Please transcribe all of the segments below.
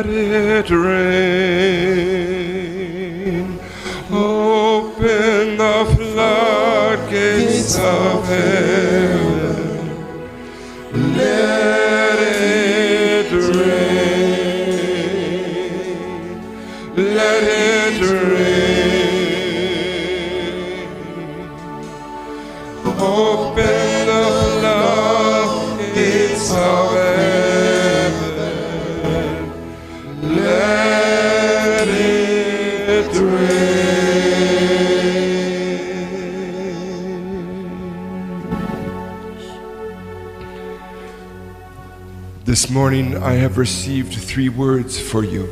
let it rain. Open the floodgates of heaven. Let it rain. Let it rain. Open the floodgates of heaven. Let it rain. This morning I have received 3 words for you.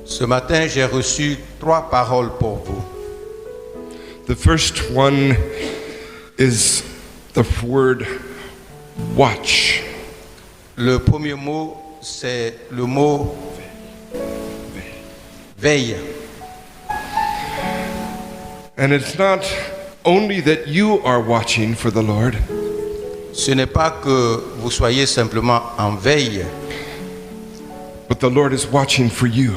Ce matin, j'ai reçu 3 paroles pour vous. The first one is the word watch. Le premier mot, c'est le mot veille. And it's not only that you are watching for the Lord, Ce n'est pas que vous soyez simplement en veille, but the Lord is watching for you.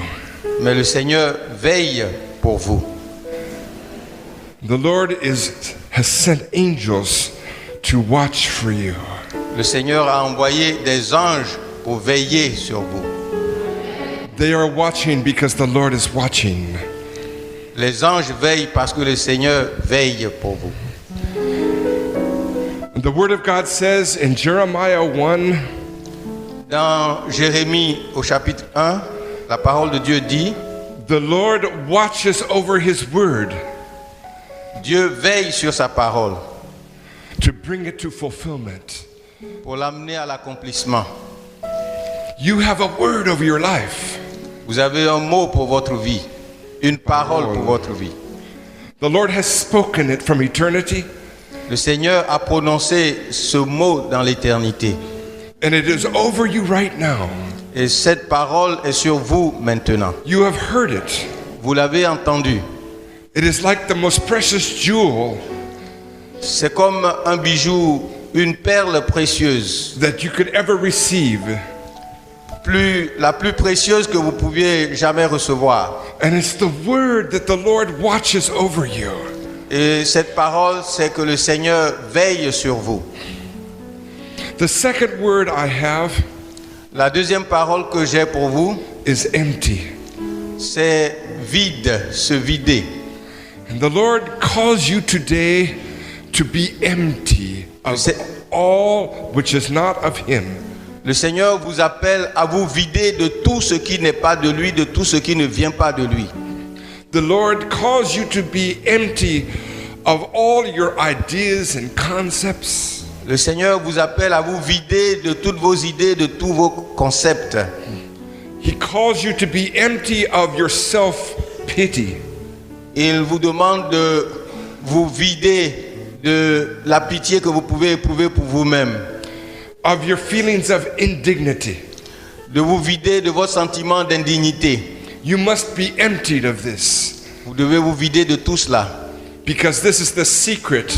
mais le Seigneur veille pour vous. The Lord has sent angels to watch for you. Le Seigneur a envoyé des anges pour veiller sur vous. They are watching because the Lord is watching. Les anges veillent parce que le Seigneur veille pour vous. The Word of God says in Jeremiah 1, Dans Jérémie au chapitre 1, la parole de Dieu dit, the Lord watches over His Word Dieu veille sur sa parole to bring it to fulfillment. pour l'amener à l'accomplissement. You have a word over your life. Vous avez un mot pour votre vie, une parole pour votre vie. The Lord has spoken it from eternity, Le Seigneur a prononcé ce mot dans l'éternité. and it is over you right now. Et cette parole est sur vous maintenant. You have heard it. Vous l'avez entendu. It is like the most precious jewel C'est comme un bijou, une perle précieuse, that you could ever receive. la plus précieuse que vous pouviez jamais recevoir. And it's the word that the Lord watches over you. Et cette parole, c'est que le Seigneur veille sur vous. The second word I have La deuxième parole que j'ai pour vous, is empty. c'est vide, se vider. And the Lord calls you today to be empty of all which is not of Him. Le Seigneur vous appelle à vous vider de tout ce qui n'est pas de lui, de tout ce qui ne vient pas de lui. The Lord calls you to be empty of all your ideas and concepts. Le Seigneur vous appelle à vous vider de toutes vos idées, de tous vos concepts. He calls you to be empty of your self-pity. Il vous demande de vous vider de la pitié que vous pouvez éprouver pour vous-même, Of your feelings of indignity. de vous vider de vos sentiments d'indignité. You must be emptied of this, Vous devez vous vider de tout cela, because this is the secret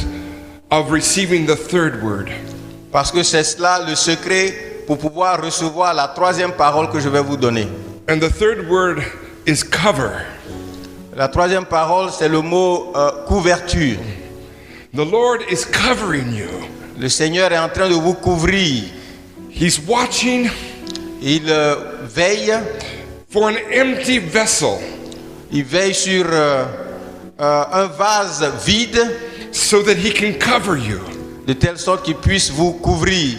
of receiving the third word. parce que c'est cela le secret pour pouvoir recevoir la troisième parole que je vais vous donner. And the third word is cover. La troisième parole, c'est le mot couverture. The Lord is covering you. Le Seigneur est en train de vous couvrir. He's watching Il veille. for an empty vessel Il veille sur un vase vide, so that He can cover you. de telle sorte qu'il puisse vous couvrir.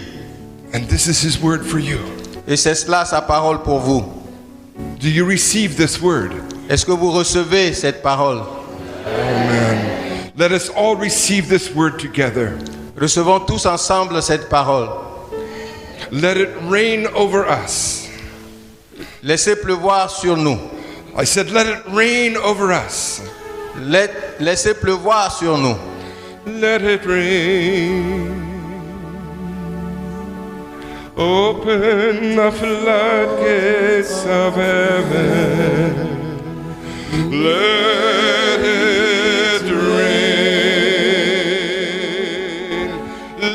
And this is His word for you. Et c'est cela sa parole pour vous. Do you receive this word? Est-ce que vous recevez cette parole? Amen. Let us all receive this word together. Recevons tous ensemble cette parole. Let it rain over us. Laissez pleuvoir sur nous. I said, let it rain over us. Laissez pleuvoir sur nous. Let it rain. Open the floodgates of heaven. Let it rain.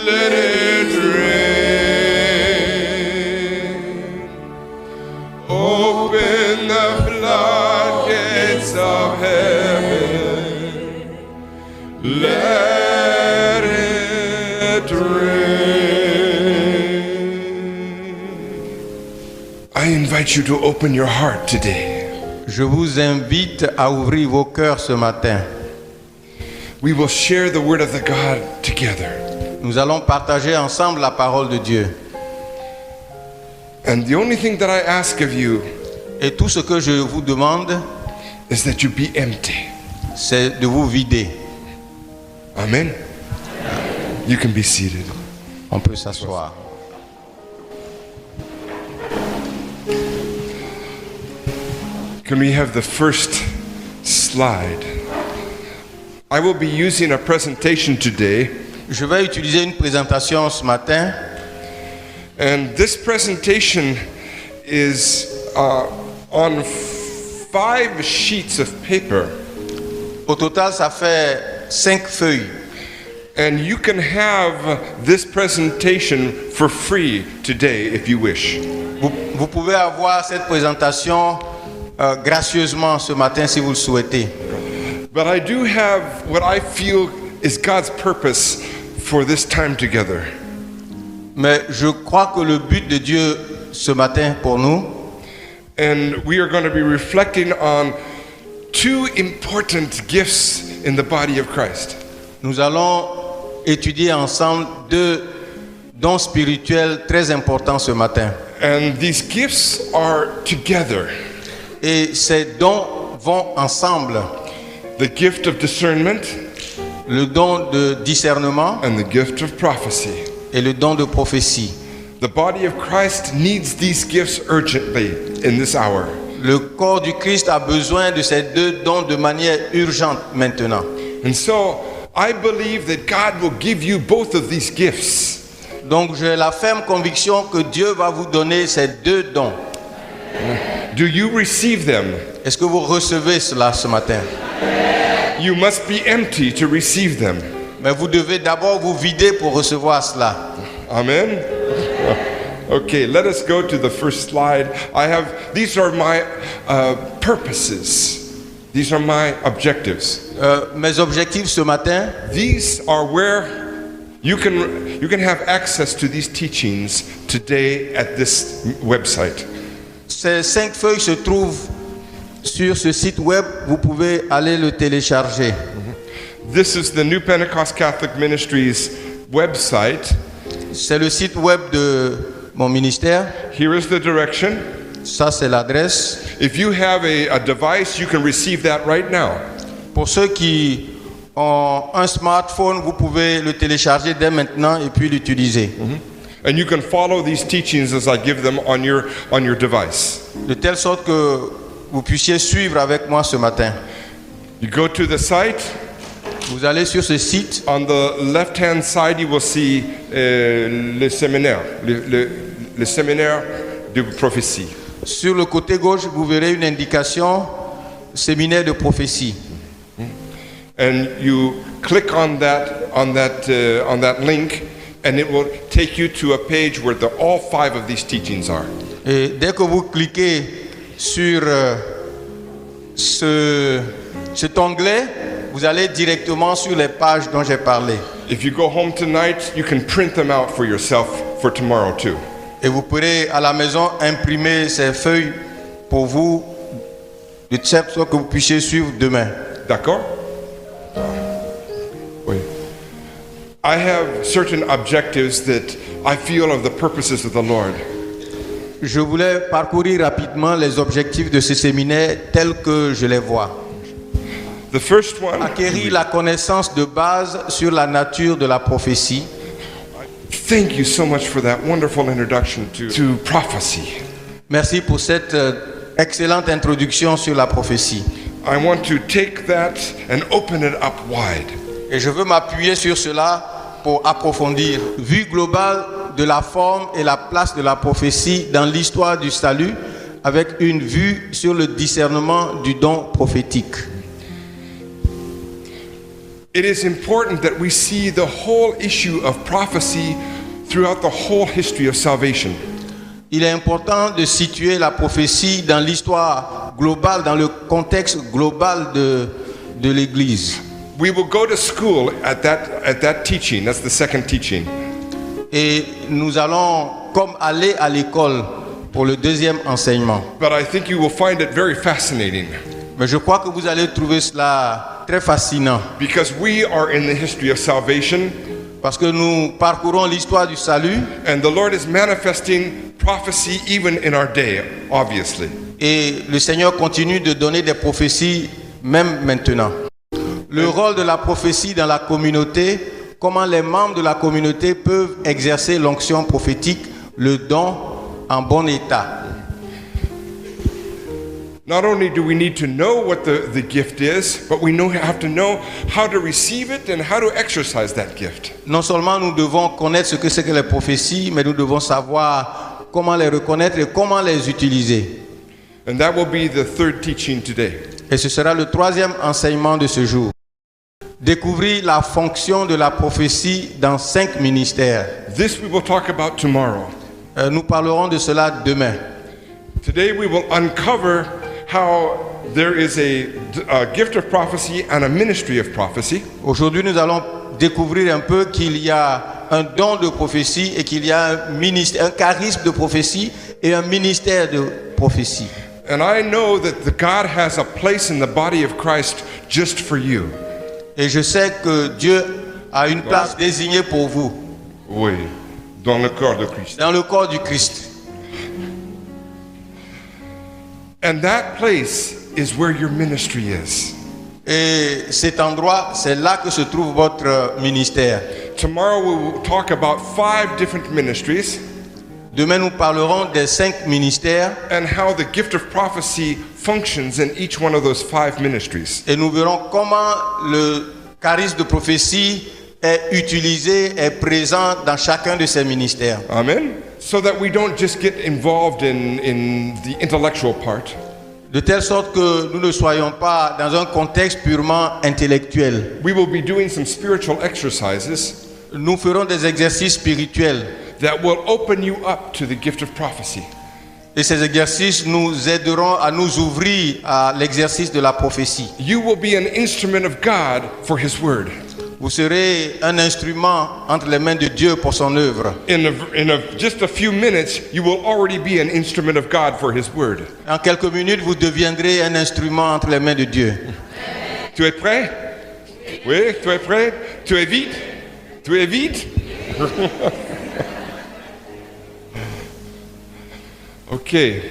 Let it rain. Open it rain. I invite you to open your heart today. Je vous invite à ouvrir vos cœurs ce matin. We will share the word of the God together. Nous allons partager ensemble la parole de Dieu. And the only thing that I ask of you Et tout ce que je vous demande, is that you be empty. c'est de vous vider. Amen. You can be seated. On peut s'asseoir. Can we have the first slide? I will be using a presentation today, Je vais utiliser une présentation ce matin. and this presentation is on 5 sheets of paper. Au total, ça fait 5 feuilles. And you can have this presentation for free today if you wish. Vous pouvez avoir cette présentation gracieusement ce matin si vous le souhaitez. But I do have what I feel is God's purpose for this time together. Mais je crois que le but de Dieu ce matin pour nous, And we are going to be reflecting on 2 important gifts in the body of Christ. nous allons étudier ensemble 2 dons spirituels très importants ce matin. And these gifts are together. Et ces dons vont ensemble. The gift of discernment Le don de discernement and the gift of prophecy. et le don de prophétie. The body of Christ needs these gifts urgently in this hour. Le corps du Christ a besoin de ces 2 dons de manière urgente maintenant. And so I believe that God will give you both of these gifts. Donc j'ai la ferme conviction que Dieu va vous donner ces 2 dons. Do you receive them? Est-ce que vous recevez cela ce matin? You must be empty to receive them. Mais vous devez d'abord vous vider pour recevoir cela. Amen. Okay, let us go to the first slide. These are my purposes. These are my objectives. Mes objectifs ce matin, These are where you can have access to these teachings today at this website. ces 5 feuilles se trouvent sur ce site web. Vous pouvez aller le télécharger. This is the New Pentecost Catholic Ministries website. C'est le site web de mon ministère. Here is the direction. Ça, c'est l'adresse. If you have a device, you can receive that right now. Pour ceux qui ont un smartphone, vous pouvez le télécharger dès maintenant et puis l'utiliser. And you can follow these teachings as I give them on your device. De telle sorte que vous puissiez suivre avec moi ce matin. You go to the site. Vous allez sur ce site. On the left-hand side, you will see le séminaire, le séminaire de prophétie. Sur le côté gauche, vous verrez une indication séminaire de prophétie. And you click on that link, and it will take you to a page where all 5 of these teachings are. Et dès que vous cliquez sur cet onglet, vous allez directement sur les pages dont j'ai parlé. If you go home tonight, you can print them out for yourself for tomorrow too. Et vous pourrez à la maison imprimer ces feuilles pour vous, de telle sorte que vous puissiez suivre demain. D'accord? Oui. I have certain objectives that I feel are the purposes of the Lord. Je voulais parcourir rapidement les objectifs de ce séminaire tels que je les vois. The first one, Acquérir la connaissance de base sur la nature de la prophétie. thank you so much for that wonderful introduction to prophecy. Merci pour cette excellente introduction sur la prophétie. I want to take that and open it up wide. Et je veux m'appuyer sur cela pour approfondir. Vue globale de la forme et la place de la prophétie dans l'histoire du salut, avec une vue sur le discernement du don prophétique. It is important that we see the whole issue of prophecy throughout the whole history of salvation. Il est important de situer la prophétie dans l'histoire globale, dans le contexte global de l'Église. we will go to school at that teaching. That's the second teaching. Et nous allons comme aller à l'école pour le deuxième enseignement. But I think you will find it very fascinating Mais je crois que vous allez trouver cela très fascinant because we are in the history of salvation, parce que nous parcourons l'histoire du salut and the Lord is manifesting prophecy even in our day, obviously. et le Seigneur continue de donner des prophéties même maintenant. Le rôle de la prophétie dans la communauté, comment les membres de la communauté peuvent exercer l'onction prophétique, le don en bon état. Not only do we need to know what the gift is, but we have to know how to receive it and how to exercise that gift. Non seulement nous devons connaître ce que c'est que les prophéties, mais nous devons savoir comment les reconnaître et comment les utiliser. And that will be the third teaching today. Et ce sera le troisième enseignement de ce jour. Découvrir la fonction de la prophétie dans 5 ministères. This we will talk about tomorrow. Nous parlerons de cela demain. Today we will uncover how there is a gift of prophecy and a ministry of prophecy. Aujourd'hui, nous allons découvrir un peu qu'il y a un don de prophétie et qu'il y a un charisme de prophétie et un ministère de prophétie. And I know that God has a place in the body of Christ just for you. Et je sais que Dieu a une place désignée pour vous. Oui, dans le corps de Christ. Dans le corps du Christ. And that place is where your ministry is. Et cet endroit, c'est là que se trouve votre ministère. Tomorrow we will talk about 5 different ministries. Demain, nous parlerons des 5 ministères. And how the gift of prophecy functions in each one of those 5 ministries. Et nous verrons comment le charisme de prophétie est utilisé, est présent dans chacun de ces ministères. Amen. So that we don't just get involved in the intellectual part. De telle sorte que nous ne soyons pas dans un contexte purement intellectuel. We will be doing some spiritual exercises Nous ferons des exercices spirituels. that will open you up to the gift of prophecy. Et ces exercices nous aideront à nous ouvrir à l'exercice de la prophétie. You will be an instrument of God for His word. Vous serez un instrument entre les mains de Dieu pour son œuvre. Just a few minutes, you will already be an instrument of God for His word. En quelques minutes, vous deviendrez un instrument entre les mains de Dieu. Tu es prêt? Oui, tu es prêt? Tu es vite? Tu es vite? Okay.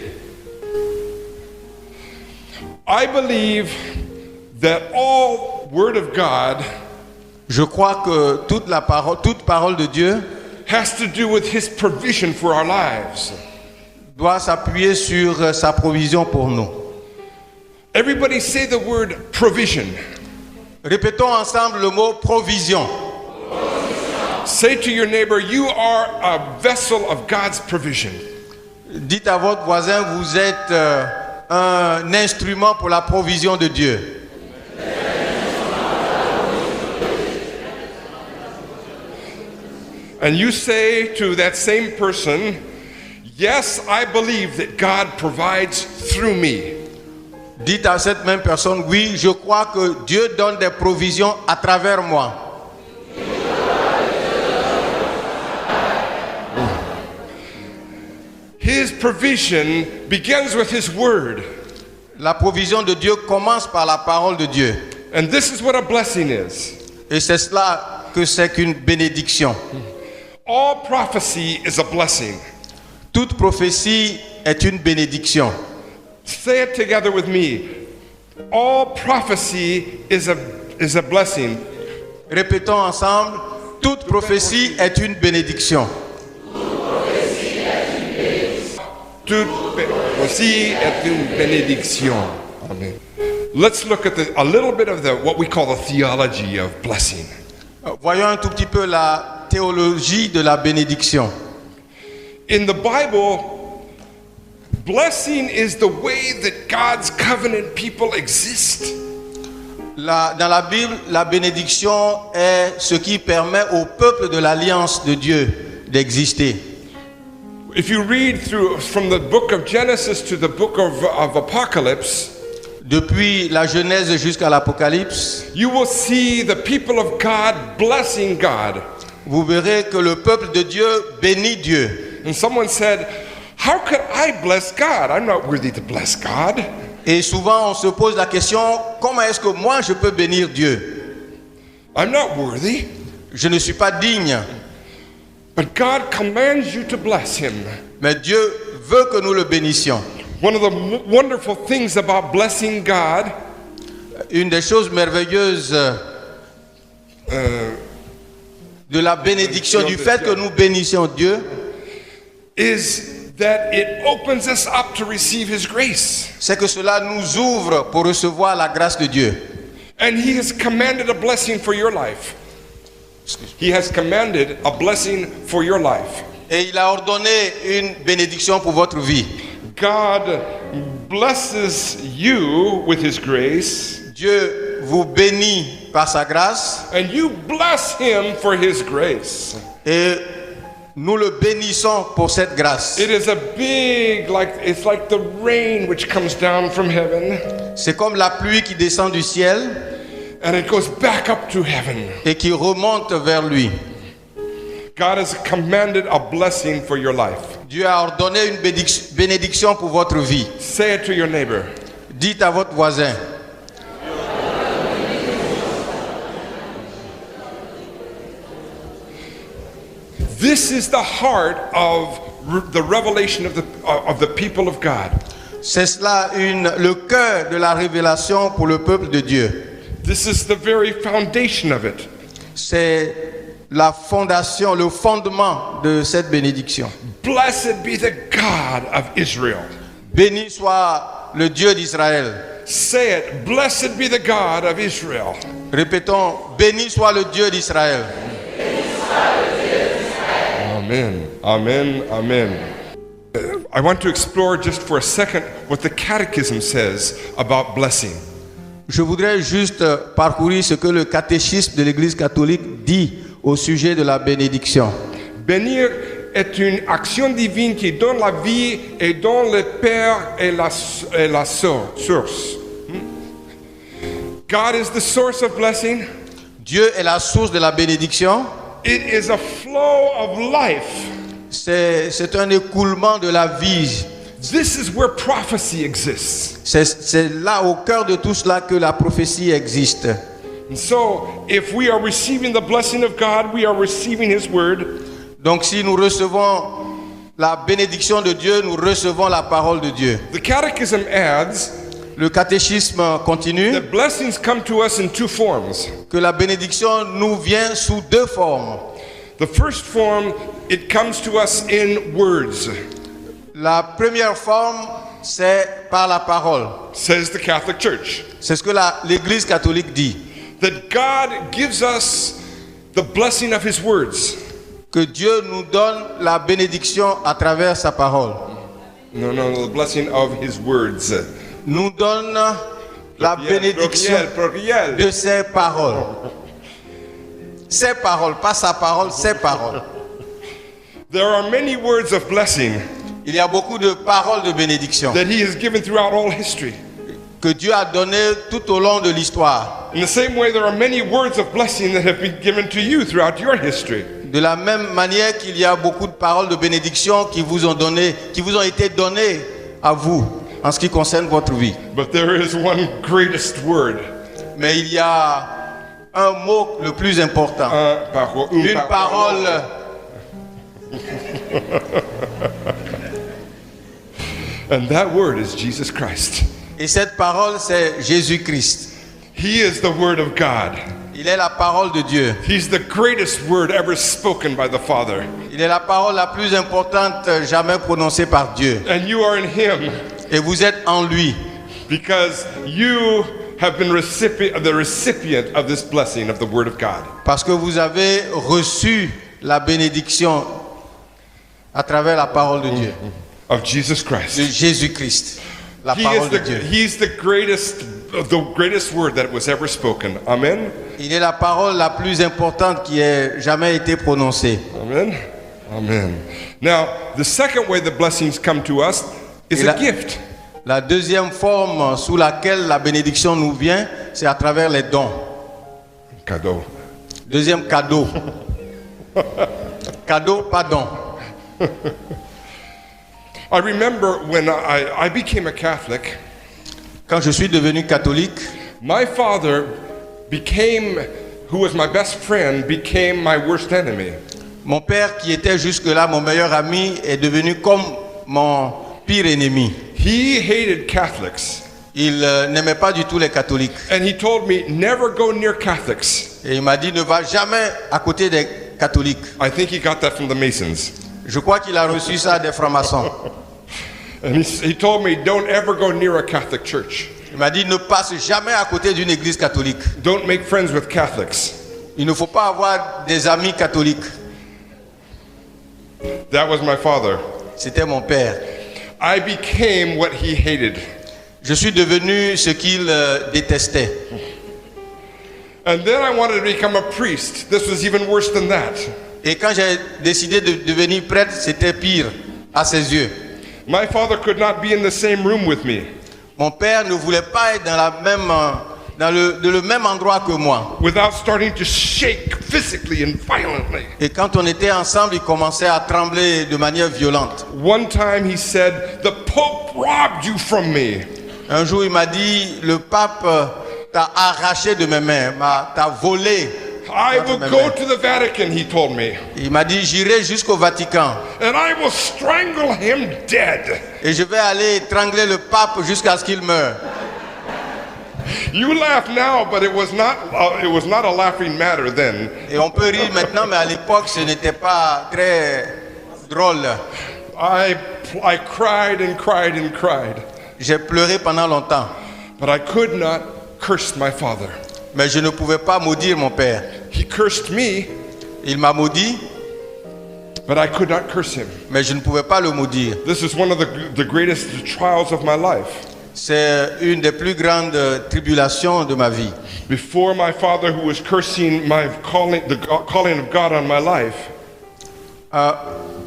I believe that all word of God Je crois que toute parole de Dieu has to do with His provision for our lives. doit s'appuyer sur sa provision pour nous. Everybody say the word provision. Répétons ensemble le mot provision. Say to your neighbor, you are a vessel of God's provision. Dites à votre voisin, vous êtes un instrument pour la provision de Dieu. And you say to that same person, yes, I believe that God provides through me. Dites à cette même personne, oui, je crois que Dieu donne des provisions à travers moi. His provision begins with His word. La provision de Dieu commence par la parole de Dieu. And this is what a blessing is. Et c'est cela que c'est qu'une bénédiction. All prophecy is a blessing. Toute prophétie est une bénédiction. Say it together with me. All prophecy is a blessing. Répétons ensemble, toute prophétie est une bénédiction. Toute prophétie est une bénédiction. Amen. Let's look at a little bit of what we call the theology of blessing. Voyons un tout petit peu la théologie de la bénédiction. In the Bible, blessing is the way that God's covenant people exist. Dans la Bible, la bénédiction est ce qui permet au peuple de l'alliance de Dieu d'exister. If you read from the book of Genesis to the book of Apocalypse, depuis la Genèse jusqu'à l'Apocalypse, you will see the people of God blessing God. vous verrez que le peuple de Dieu bénit Dieu. And someone said, how could I bless God? I'm not worthy to bless God. Et souvent on se pose la question, comment est-ce que moi je peux bénir Dieu? I'm not worthy. Je ne suis pas digne. But God commands you to bless him. Mais Dieu veut que nous le bénissions. One of the wonderful things about blessing God Une des choses merveilleuses de la bénédiction, du fait que nous bénissions Dieu, is that it opens us up to receive his grace. c'est que cela nous ouvre pour recevoir la grâce de Dieu. And he has commanded a blessing for your life. He has commanded a blessing for your life. Et il a ordonné une bénédiction pour votre vie. God blesses you with his grace, Dieu vous bénit par sa grâce and you bless him for his grace. et nous le bénissons pour cette grâce. It is a big, it's like the rain which comes down from heaven C'est comme la pluie qui descend du ciel and it goes back up to heaven. et qui remonte vers lui. God has commanded a blessing for your life. Dieu a ordonné une bénédiction pour votre vie. Say it to your neighbor. Dites à votre voisin. This is the heart of the revelation of the people of God. C'est cela le cœur de la révélation pour le peuple de Dieu. This is the very foundation of it. C'est la fondation, le fondement de cette bénédiction. Blessed be the God of Israel. Béni soit le Dieu d'Israël. Say it. Blessed be the God of Israel. Répétons, béni soit le Dieu d'Israël. Amen. Amen. Amen. I want to explore just for a second what the Catechism says about blessing. Je voudrais juste parcourir ce que le catéchisme de l'Église catholique dit au sujet de la bénédiction. Bénir est une action divine qui donne la vie et dont le Père est la source. God is the source of blessing. Dieu est la source de la bénédiction. It is a flow of life. C'est un écoulement de la vie. This is where prophecy exists. C'est là au cœur de tout cela que la prophétie existe. And so, if we are receiving the blessing of God, we are receiving His word. Donc si nous recevons la bénédiction de Dieu, nous recevons la parole de Dieu. The Catechism adds, Le catéchisme continue the blessings come to us in two forms. que la bénédiction nous vient sous deux formes. The first form, it comes to us in words, La première forme, c'est par la parole. says the Catholic Church. C'est ce que l'Église catholique dit. That God gives us the blessing of His words. Que Dieu nous donne la bénédiction à travers sa parole. No, the blessing of His words. Nous donne la bénédiction Pluriel. de ses paroles. Ses paroles, pas sa parole, ses paroles. There are many words of blessing Il y a beaucoup de paroles de bénédiction that He has given throughout all history. que Dieu a données tout au long de l'histoire. In the same way, there are many words of blessing that have been given to you throughout your history. De la même manière qu'il y a beaucoup de paroles de bénédiction qui vous ont été données à vous en ce qui concerne votre vie. But there is one greatest word. Mais il y a un mot le plus important. Une parole. And that word is Jesus Christ. Et cette parole, c'est Jésus-Christ. He is the Word of God. Il est la parole de Dieu. He's the greatest word ever spoken by the Father. Il est la parole la plus importante jamais prononcée par Dieu. And you are in Him Et vous êtes en lui. because you have been the recipient of this blessing of the Word of God. Parce que vous avez reçu la bénédiction à travers la parole de Dieu. Of Jesus De Christ. Jésus-Christ. La parole de Dieu. He's the greatest word that was ever spoken. Amen. Il est la parole la plus importante qui ait jamais été prononcée. Amen. Amen. Now, the second way the blessings come to us is Et a gift. La deuxième forme sous laquelle la bénédiction nous vient, c'est à travers les dons. Cadeau. Deuxième cadeau. Cadeau, pas don. I remember when I became a Catholic, Quand je suis devenu catholique, my father became, who was my best friend, became my worst enemy. mon père, qui était jusque-là mon meilleur ami, est devenu comme mon pire ennemi. He hated Catholics. Il n'aimait pas du tout les catholiques. And he told me, never go near Catholics. Et il m'a dit, ne va jamais à côté des catholiques. I think he got that from the Masons. Je crois qu'il a reçu ça des francs-maçons. And he told me, don't ever go near a Catholic church. Il m'a dit, ne passe jamais à côté d'une église catholique. Don't make friends with Catholics. Il ne faut pas avoir des amis catholiques. That was my father. C'était mon père. I became what he hated. Je suis devenu ce qu'il détestait. And then I wanted to become a priest. This was even worse than that. Et quand j'ai décidé de devenir prêtre, c'était pire à ses yeux. My father could not be in the same room with me. Mon père ne voulait pas être dans le même endroit que moi. Without starting to shake physically and violently. Et quand on était ensemble, il commençait à trembler de manière violente. One time he said, the Pope robbed you from me. Un jour, il m'a dit, le pape t'a arraché de mes mains, t'a volé. I will go to the Vatican, he told me, Il m'a dit, j'irai jusqu'au Vatican and I will strangle him dead. et je vais aller étrangler le pape jusqu'à ce qu'il meure. You laugh now, but it was not a laughing matter then. Et on peut rire maintenant, mais à l'époque, ce n'était pas très drôle. I cried and cried and cried, J'ai pleuré pendant longtemps, but I could not curse my father. mais je ne pouvais pas maudire mon père. He cursed me, Il m'a maudit, but I could not curse him. mais je ne pouvais pas le maudire. This is one of the greatest trials of my life. C'est une des plus grandes tribulations de ma vie. Before my father, who was cursing my calling, calling of God on my life,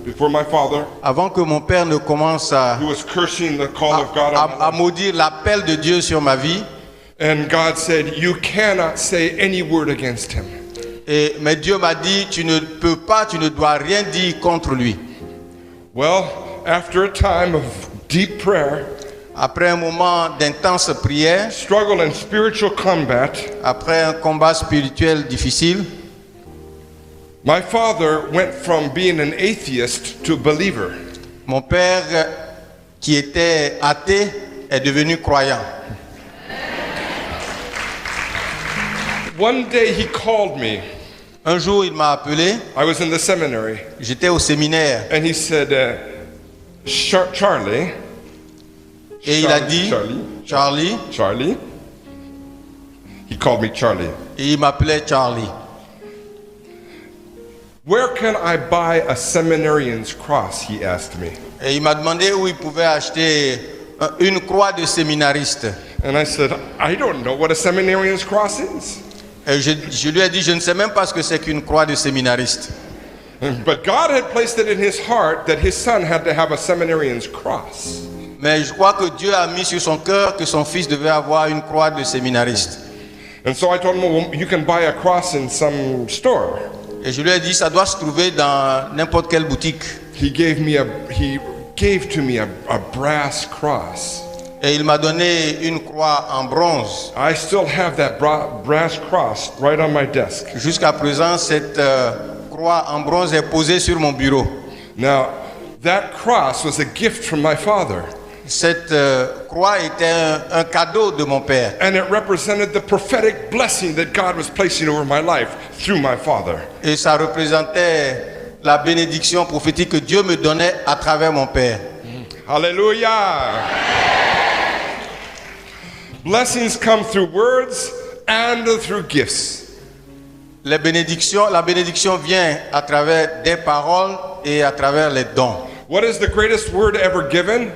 before my father, Avant que mon père ne commence who was cursing the call of God on my à life, maudire l'appel de Dieu sur ma vie, and God said, you cannot say any word against him. mais Dieu m'a dit, tu ne peux pas, tu ne dois rien dire contre lui. Well, after a time of deep prayer, Après un moment d'intense prière, struggle and spiritual combat, après un combat spirituel difficile, my father went from being an atheist to a believer. mon père, qui était athée, est devenu croyant. One day he called me. Un jour, il m'a appelé, I was in the seminary, j'étais au séminaire, and he said, Charlie, et il a dit, Charlie, Charlie. He called me Charlie. et il m'appelait Charlie. Where can I buy a seminarian's cross? He asked me. Et il m'a demandé où il pouvait acheter une croix de séminariste. And I said, I don't know what a seminarian's cross is. Et je lui ai dit, je ne sais même pas ce que c'est qu'une croix de séminariste. But God had placed it in his heart that his son had to have a seminarian's cross. Mais je crois que Dieu a mis sur son cœur que son fils devait avoir une croix de séminariste. And so I told him, well, you can buy a cross in some store. Et je lui ai dit, ça doit se trouver dans n'importe quelle boutique. He gave to me a brass cross. Et il m'a donné une croix en bronze. I still have that brass cross right on my desk. Jusqu'à présent, cette croix en bronze est posée sur mon bureau. Now, that cross was a gift from my father. Cette croix était un cadeau de mon père. And it represented the prophetic blessing that God was placing over my life through my father. Et ça représentait la bénédiction prophétique que Dieu me donnait à travers mon père. Hallelujah! Blessings come through words and through gifts. La bénédiction vient à travers des paroles et à travers les dons. What is the greatest word ever given?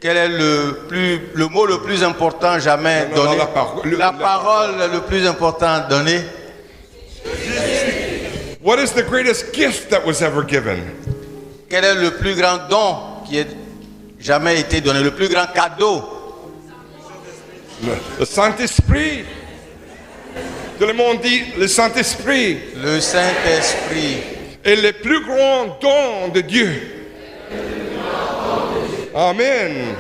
Quel est le mot le plus important jamais Non, donné? la parole le plus important donnée. What is the greatest gift that was ever given? Quel est le plus grand don qui est jamais été donné. Le plus grand cadeau. Le Saint-Esprit. Tout le monde dit le Saint-Esprit Le Saint-Esprit est le plus grand don de Dieu. Amen.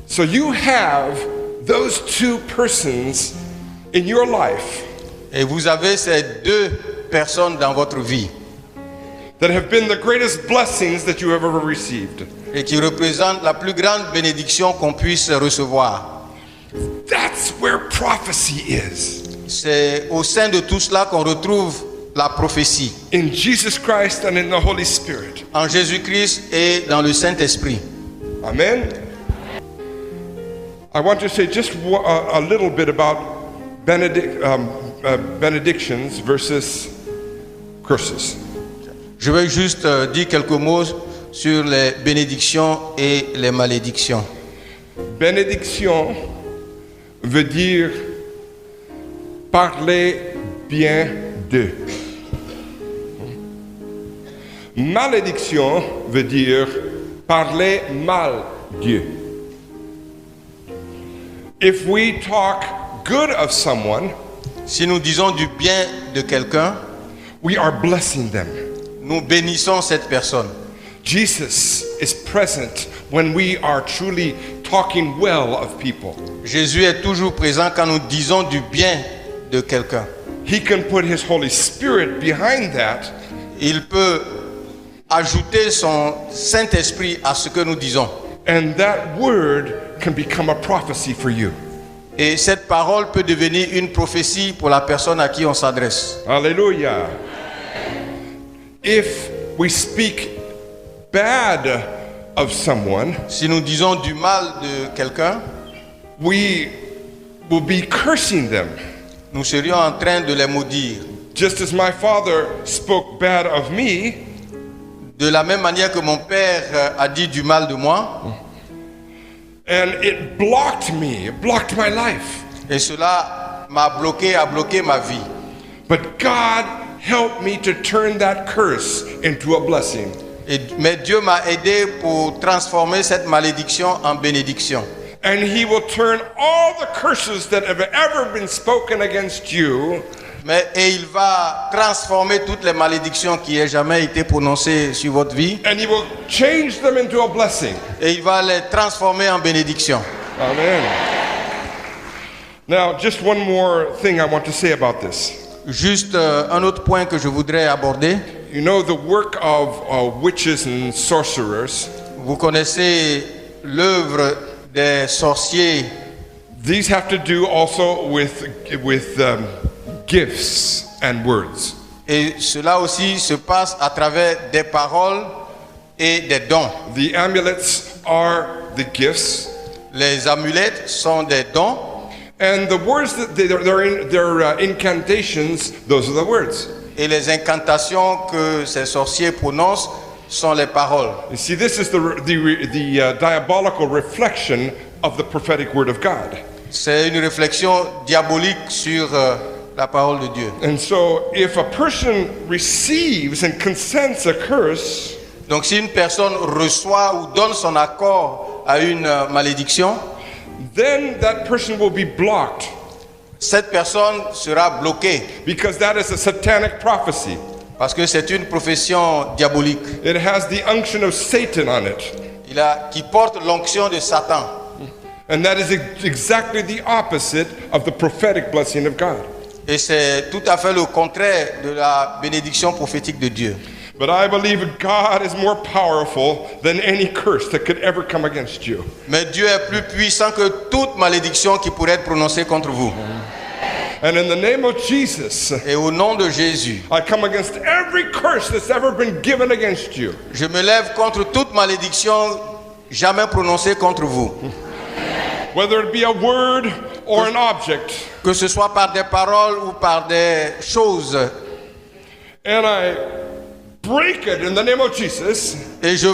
So you have those two persons in your life Et vous avez ces deux personnes dans votre vie that have been the greatest blessings that you have ever received. et qui représentent la plus grande bénédiction qu'on puisse recevoir. That's where prophecy is. C'est au sein de tout cela qu'on retrouve la prophétie. In Jesus Christ and in the Holy Spirit. En Jésus-Christ et dans le Saint-Esprit. Amen. I want to say just a little bit about benedictions versus curses. Je vais juste dire quelques mots sur les bénédictions et les malédictions. Bénédiction veut dire parler bien d'eux. Malédiction veut dire parler mal Dieu. If we talk good of someone, Si nous disons du bien de quelqu'un, we are blessing them. nous bénissons cette personne. Jesus is present when we are truly talking well of people. Jésus est toujours présent quand nous disons du bien de quelqu'un. He can put his Holy Spirit behind that, Il peut ajouter son Saint-Esprit à ce que nous disons. and that word can become a prophecy for you. Et cette parole peut devenir une prophétie pour la personne à qui on s'adresse. Hallelujah. If we speak bad of someone, Si nous disons du mal de quelqu'un, we will be cursing them. nous serions en train de les maudire. Just as my father spoke bad of me, De la même manière que mon père a dit du mal de moi, and it blocked me, it blocked my life. et cela m'a bloqué, a bloqué ma vie. But God helped me to turn that curse into a blessing. Mais Dieu m'a aidé pour transformer cette malédiction en bénédiction. And he will turn all the curses that have ever been spoken against you Et il va transformer toutes les malédictions qui aient jamais été prononcées sur votre vie. and he will change them into a blessing. Et il va les transformer en bénédiction. Amen. Now, just one more thing I want to say about this. Juste un autre point que je voudrais aborder. You know, the work of witches and sorcerers, Vous connaissez l'œuvre des sorciers. these have to do also with gifts and words. Et cela aussi se passe à travers des paroles et des dons. The amulets are the gifts, Les amulettes sont des dons. and the words that they're incantations, those are the words. Et les incantations que ces sorciers prononcent sont les paroles. You see, this is the diabolical reflection of the prophetic word of God. C'est une réflexion diabolique sur la parole de Dieu. And so, if a person receives and consents a curse, Donc si une personne reçoit ou donne son accord à une malédiction, then that person will be blocked cette personne sera bloquée because that is a satanic prophecy. parce que c'est une profession diabolique. It has the unction of Satan on it. Qui porte l'onction de Satan. And that is exactly the opposite of the prophetic blessing of God. Et c'est tout à fait le contraire de la bénédiction prophétique de Dieu. But I believe God is more powerful than any curse that could ever come against you. Mais Dieu est plus puissant que toute malédiction qui pourrait être prononcée contre vous. And in the name of Jesus, Et au nom de Jésus, I come against every curse that's ever been given against you. je me lève contre toute malédiction jamais prononcée contre vous. Whether it be a word or an object. Que ce soit par des paroles ou par des choses. And I break it in the name of Jesus. Et je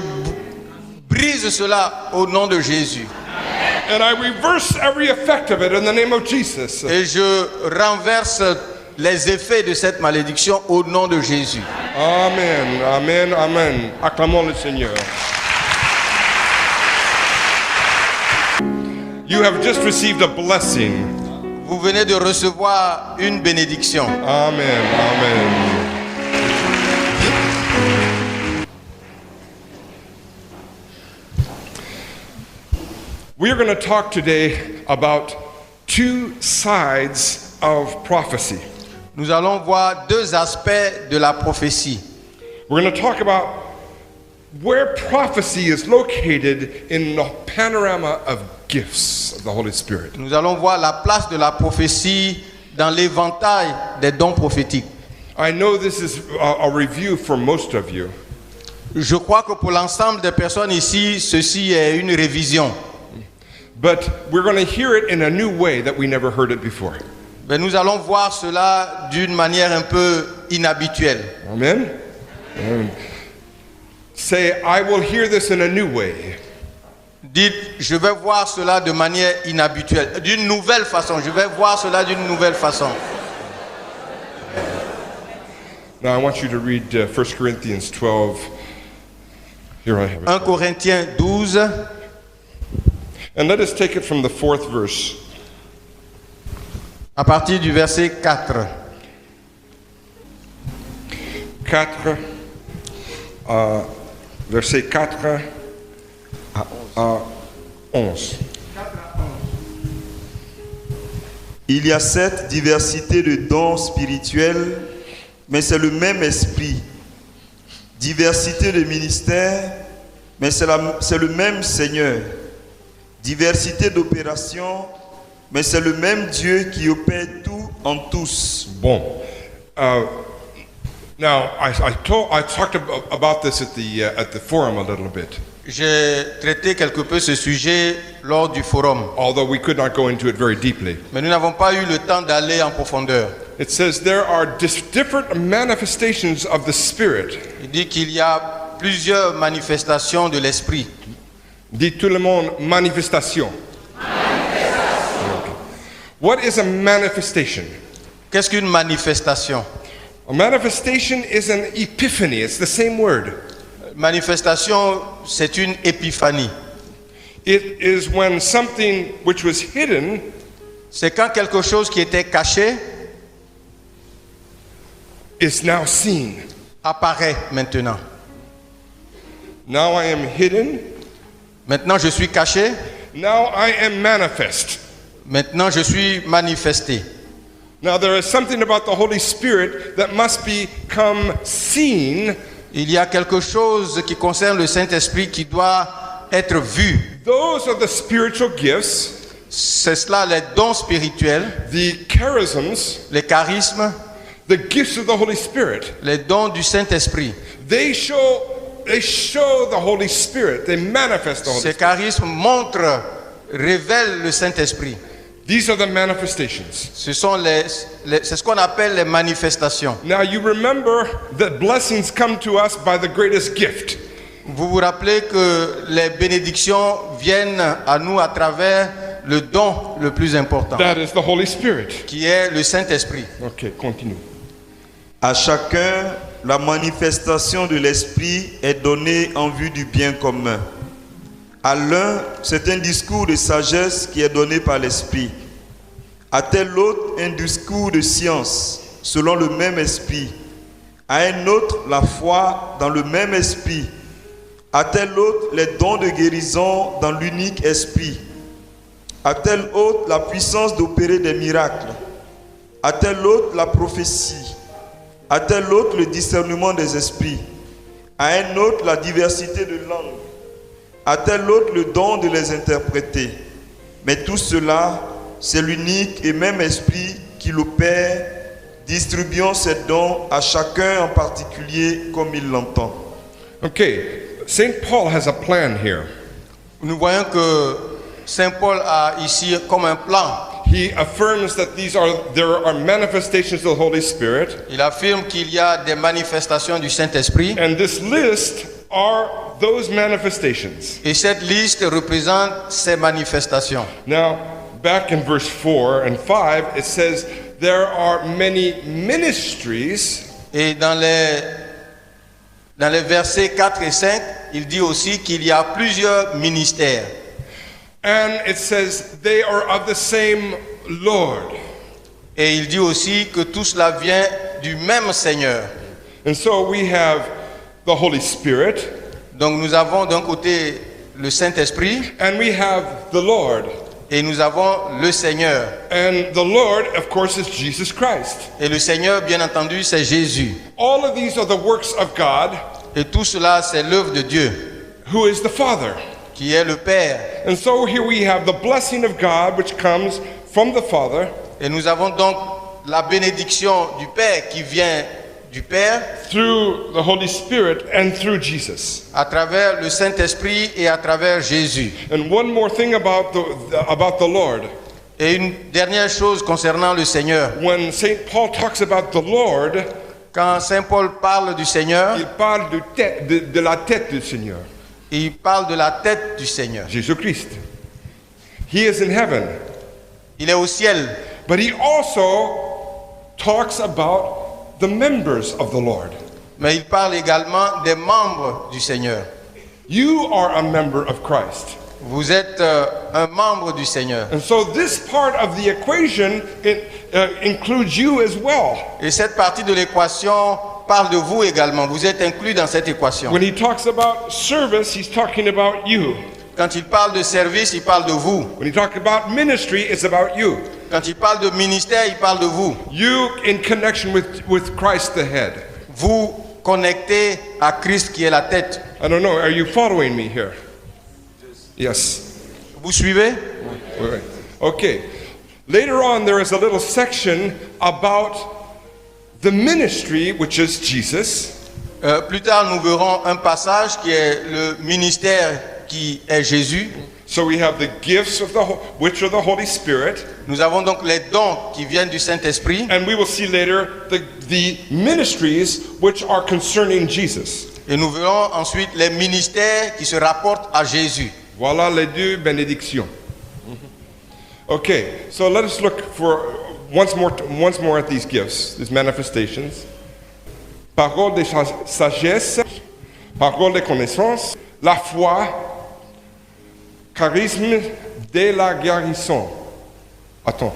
brise cela au nom de Jésus. And I reverse every effect of it in the name of Jesus. Et je renverse les effets de cette malédiction au nom de Jésus. Amen, amen, amen. Acclamons le Seigneur. You have just received a blessing. Vous venez de recevoir une bénédiction. Amen, amen. We are going to talk today about two sides of prophecy. Nous allons voir deux aspects de la prophétie. We're going to talk about where prophecy is located in the panorama of gifts of the Holy Spirit. Nous allons voir la place de la prophétie dans l'éventail des dons prophétiques. I know this is a review for most of you, Je crois que pour l'ensemble des personnes ici, ceci est une révision. but we're going to hear it in a new way that we never heard it before. Mais nous allons voir cela d'une manière un peu inhabituelle. Amen? Say, I will hear this in a new way. Dites, je vais voir cela de manière inhabituelle, d'une nouvelle façon. Je vais voir cela d'une nouvelle façon. Now I want you to read 1 Corinthians 12. Here I have it. 1 Corinthiens 12, And let us take it from the 4th verse. à partir du verset 4. 4, verset 4 à 11. Il y a cette diversité de dons spirituels, mais c'est le même esprit. Diversité de ministères, mais c'est le même Seigneur. Diversité d'opérations, mais c'est le même Dieu qui opère tout en tous. Bon. Now I talked about this at the forum a little bit, J'ai traité quelque peu ce sujet lors du forum, although we could not go into it very deeply. mais nous n'avons pas eu le temps d'aller en profondeur. It says there are different manifestations of the Spirit. Il dit qu'il y a plusieurs manifestations de l'esprit. Dit tout le monde manifestation. Okay. What is a manifestation? Qu'est-ce qu'une manifestation? A manifestation is an epiphany. It's the same word. Manifestation, c'est une épiphanie. It is when something which was hidden C'est quand quelque chose qui était caché is now seen. apparaît maintenant. Now I am hidden. Maintenant, je suis caché. Now I am manifest. Maintenant, je suis manifesté. Now there is something about the Holy Spirit that must become seen. Il y a quelque chose qui concerne le Saint-Esprit qui doit être vu. Those are the spiritual gifts, C'est cela les dons spirituels, the charisms, les charismes, the gifts of the Holy Spirit. les dons du Saint-Esprit. They show the Holy Spirit. They manifest the Holy Ces Spirit. charismes montrent, révèlent le Saint-Esprit. These are the manifestations. C'est ce qu'on appelle les manifestations. Now you remember that blessings come to us by the greatest gift. Vous vous rappelez que les bénédictions viennent à nous à travers le don le plus important, That is the Holy Spirit. qui est le Saint-Esprit. Okay, continue. À chacun, la manifestation de l'esprit est donnée en vue du bien commun. À l'un, c'est un discours de sagesse qui est donné par l'esprit. À tel autre, un discours de science, selon le même esprit. À un autre, la foi dans le même esprit. À tel autre, les dons de guérison dans l'unique esprit. À tel autre, la puissance d'opérer des miracles. À tel autre, la prophétie. À tel autre, le discernement des esprits. À un autre, la diversité de langues. À tel autre, le don de les interpréter. Mais tout cela, c'est l'unique et même esprit qui l'opère, distribuant ses dons à chacun en particulier comme il l'entend. Okay, St. Paul has a plan here. Nous voyons que Saint Paul a ici comme un plan. He affirms that there are manifestations of the Holy Spirit, Il affirme qu'il y a des manifestations du Saint-Esprit. and this list are those manifestations. Et cette liste représente ces manifestations. Now, back in verse 4 and 5, it says there are many ministries, Et dans les Dans les versets 4 et 5, il dit aussi qu'il y a plusieurs ministères. And it says they are of the same Lord. Et il dit aussi que tout cela vient du même Seigneur. And so we have the Holy Spirit, Donc nous avons d'un côté le Saint-Esprit and we have the Lord. et nous avons le Seigneur. And the Lord, of course, is Jesus Christ. Et le Seigneur, bien entendu, c'est Jésus. All of these are the works of God, Et tout cela, c'est l'œuvre de Dieu, who is the Father. qui est le Père. And so here we have the blessing of God, which comes from the Father, Et nous avons donc la bénédiction du Père qui vient du Père through the Holy Spirit and through Jesus. à travers le Saint-Esprit et à travers Jésus. And one more thing about the Lord. Et une dernière chose concernant le Seigneur. When St. Paul talks about the Lord, Quand Saint Paul parle du Seigneur, il parle de la tête du Seigneur, il parle de la tête du Seigneur. Jésus-Christ. He is in heaven. Il est au ciel. But he also talks about the members of the Lord. Mais il parle également des membres du Seigneur. You are a member of Christ. Vous êtes un membre du Seigneur. And so this part of the equation includes you as well. Et cette partie de l'équation parle de vous également. Vous êtes inclus dans cette équation. When he talks about service, he's talking about you. Quand il parle de service, il parle de vous. When he talks about ministry, it's about you. Quand il parle de ministère, il parle de vous. You in connection with Christ the head. Vous connectez à Christ qui est la tête. I don't know, are you following me here? Yes. Vous suivez? Right. Okay. Later on, there is a little section about the ministry, which is Jesus. Plus tard, nous verrons un passage qui est le ministère qui est Jésus. So we have the gifts of which are the Holy Spirit. Nous avons donc les dons qui viennent du Saint-Esprit. And we will see later the ministries which are concerning Jesus. Et nous verrons ensuite les ministères qui se rapportent à Jésus. Voilà les deux bénédictions. Okay, so let us look for once more at these gifts, these manifestations. Parole de sagesse, parole de connaissance, la foi, charisme de la guérison. Attends.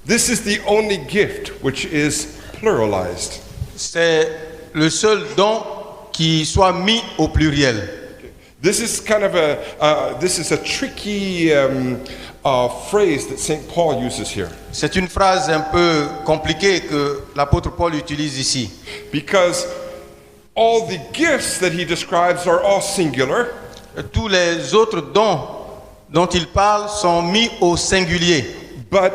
This is the only gift which is pluralized. C'est le seul don qui soit mis au pluriel. This is kind of a tricky phrase that St. Paul uses here. C'est une phrase un peu compliquée que l'apôtre Paul utilise ici. Because all the gifts that he describes are all singular. Tous les autres dons dont il parle sont mis au singulier. But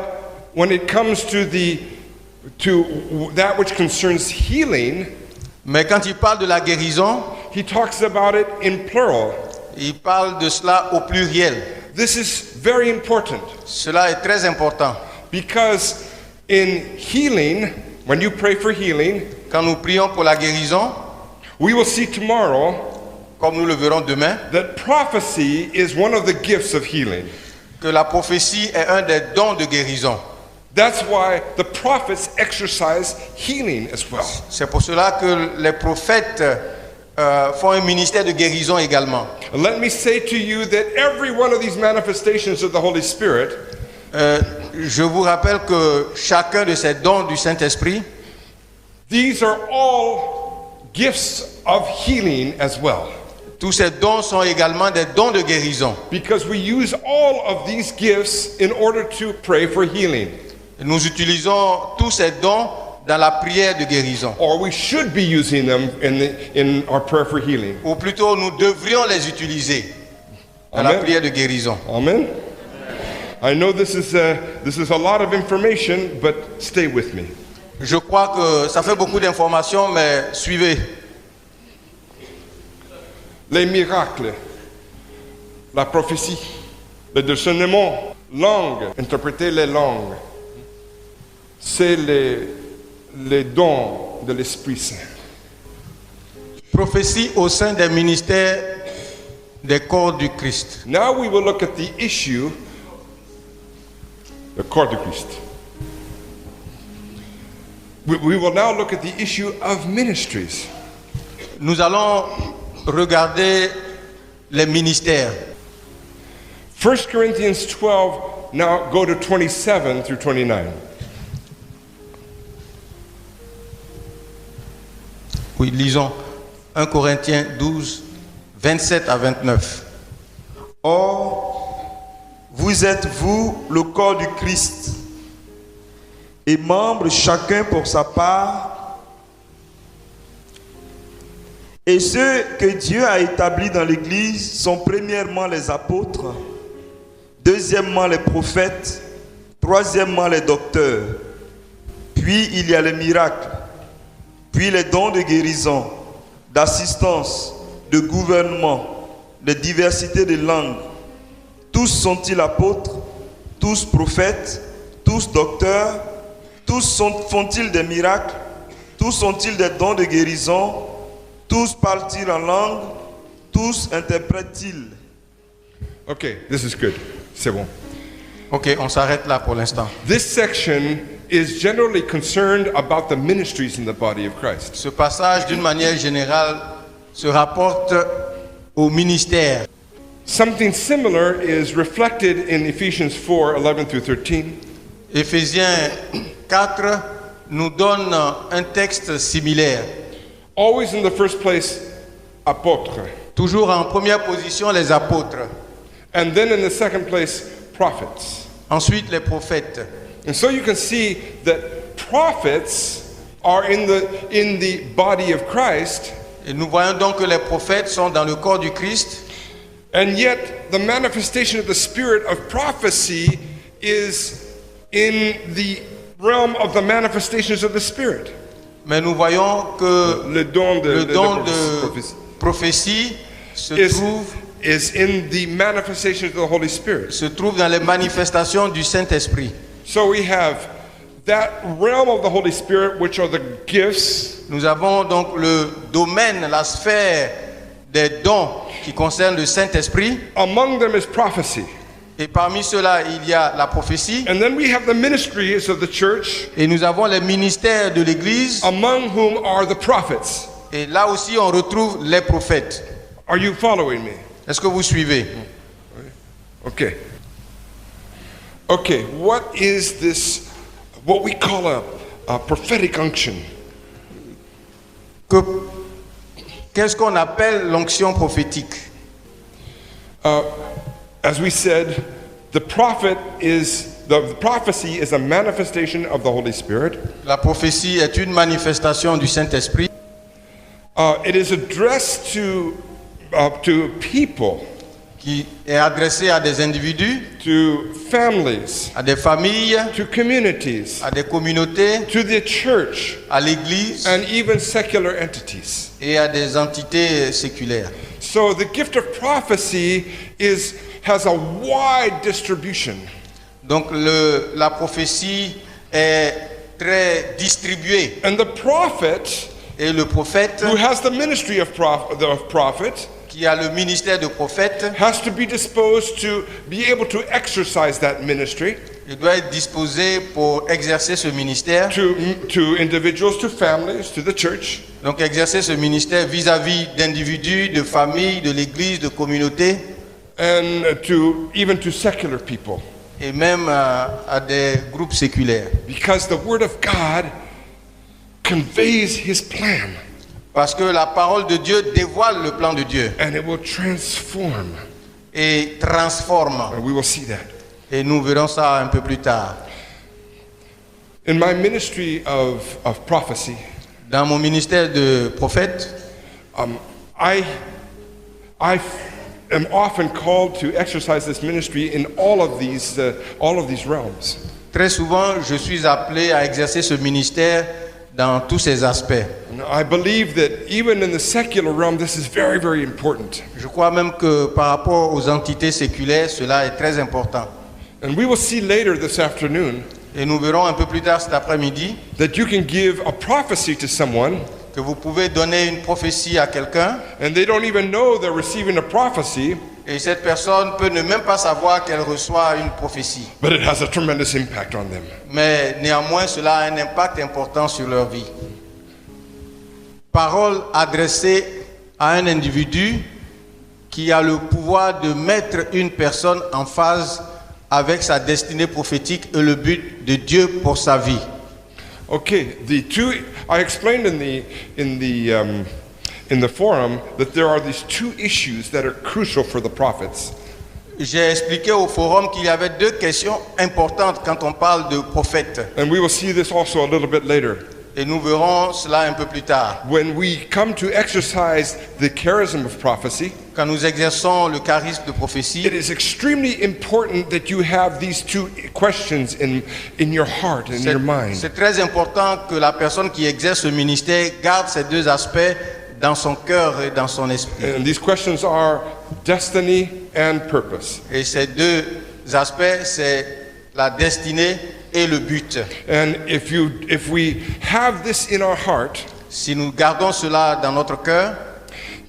when it comes to that which concerns healing, Mais quand il parle de la guérison, he talks about it in plural. il parle de cela au pluriel. This is very important Cela est très important. because in healing, when you pray for healing, Quand nous prions pour la guérison, we will see tomorrow comme nous le verrons demain, that prophecy is one of the gifts of healing. que la prophétie est un des dons de guérison. That's why the prophets exercise healing as well. C'est pour cela que les prophètes font un ministère de guérison également. And let me say to you that every one of these manifestations of the Holy Spirit Je vous rappelle que chacun de ces dons du Saint-Esprit, these are all gifts of healing as well. tous ces dons sont également des dons de guérison. Because we use all of these gifts in order to pray for healing. Nous utilisons tous ces dons dans la prière de guérison. Or we should be using them in our prayer for healing. Ou plutôt, nous devrions les utiliser dans la Amen. prière de guérison. Amen. I know this is a lot of information, but stay with me. Je crois que ça fait beaucoup d'informations, mais suivez. Les miracles, la prophétie, le discernement, langue, interpréter les langues, c'est les dons de l'Esprit Saint. Prophétie au sein des ministères des corps du Christ. Now we will look at the issue, the corps de Christ. We will now look at the issue of ministries. Nous allons regarder les ministères. 1 Corinthians 12, now go to 27 through 29. Oui, lisons 1 Corinthiens 12, 27 à 29. Or, vous êtes, vous, le corps du Christ, et membres chacun pour sa part. Et ceux que Dieu a établis dans l'Église sont premièrement les apôtres, deuxièmement les prophètes, troisièmement les docteurs. Puis il y a les miracles, puis les dons de guérison, d'assistance, de gouvernement, de diversité de langues. Tous sont-ils apôtres, tous prophètes, tous docteurs, tous font-ils des miracles, tous ont-ils des dons de guérison, tous parlent-ils en langue, tous interprètent-ils. Okay, this is good. C'est bon. Ok, on s'arrête là pour l'instant. This section is generally concerned about the ministries in the body of Christ. Ce passage, d'une manière générale, se rapporte au ministère. Something similar is reflected in Ephesians 4, 11 through 13. Éphésiens 4 nous donne un texte similaire. Always in the first place, apôtres. Toujours en première position, les apôtres. And then in the second place, prophets. Ensuite, les prophètes. And so you can see that prophets are in the body of Christ, Et nous voyons donc que les prophètes sont dans le corps du Christ. and yet the manifestation of the spirit of prophecy is in the realm of the manifestations of the Spirit. Mais nous voyons que Le don de, le don de prophétie prophétie se is in the manifestations of the Holy Spirit. trouve dans les manifestations du Saint-Esprit. So we have that realm of the Holy Spirit, which are the gifts, Nous avons donc le domaine, la sphère des dons qui concerne le Saint-Esprit. among them is prophecy. Et parmi ceux-là, il y a la prophétie. And then we have the ministries of the church, Et nous avons les ministères de l'Église. among whom are the prophets. Et là aussi, on retrouve les prophètes. Are you following me? Est-ce que vous suivez? Okay. Okay, what is this, what we call a prophetic unction? Qu'est-ce qu'on appelle l'onction prophétique? As we said, the prophecy is a manifestation of the Holy Spirit. La prophétie est une manifestation du Saint-Esprit. It is addressed to people, Qui est adressée à des individus, to families, à des familles, to communities, à des communautés, to the church, à l'Église and even secular entities. et à des entités séculaires. So the gift of prophecy has a wide distribution. Donc la prophétie est très distribuée. And the prophet, Et le prophète, who has the ministry of prophet, qui a le ministère de prophète, has to be disposed to be able to exercise that ministry il doit être disposé pour exercer ce ministère. to individuals, to families, to the church. Donc exercer ce ministère vis-à-vis d'individus, de familles, de l'Église, de communautés, And even to secular people. et même à des groupes séculaires. Because the Word of God conveys His plan. Parce que la parole de Dieu dévoile le plan de Dieu And it will transform. et transforme. And we will see that. Et nous verrons ça un peu plus tard. In my ministry of prophecy, Dans mon ministère de prophète, I am often called to exercise this ministry in all of these realms. très souvent, je suis appelé à exercer ce ministère dans tous ses aspects. And I believe that even in the secular realm, this is very, very important. Je crois même que par rapport aux entités séculaires, cela est très important. And we will see later this afternoon Et nous verrons un peu plus tard cet après-midi that you can give a prophecy to someone, que vous pouvez donner une prophétie à quelqu'un and they don't even know they're receiving a prophecy, Et cette personne peut ne même pas savoir qu'elle reçoit une prophétie. but it has a tremendous impact on them. Mais néanmoins, cela a un impact important sur leur vie. Parole adressée à un individu qui a le pouvoir de mettre une personne en phase avec sa destinée prophétique et le but de Dieu pour sa vie. Okay, I explained in the forum that there are these two issues that are crucial for the prophets. J'ai expliqué au forum qu'il y avait deux questions importantes quand on parle de prophète. And we will see this also a little bit later. Et nous verrons cela un peu plus tard. When we come to exercise the charism of prophecy, Quand nous exerçons le charisme de it prophétie, is extremely important that you have these two questions in your heart and your mind. c'est très important que la personne qui exerce le ministère garde ces deux aspects dans son cœur et dans son esprit. And these questions are destiny and purpose. Et ces deux aspects, c'est la destinée et le but. And if we have this in our heart, Si nous gardons cela dans notre cœur,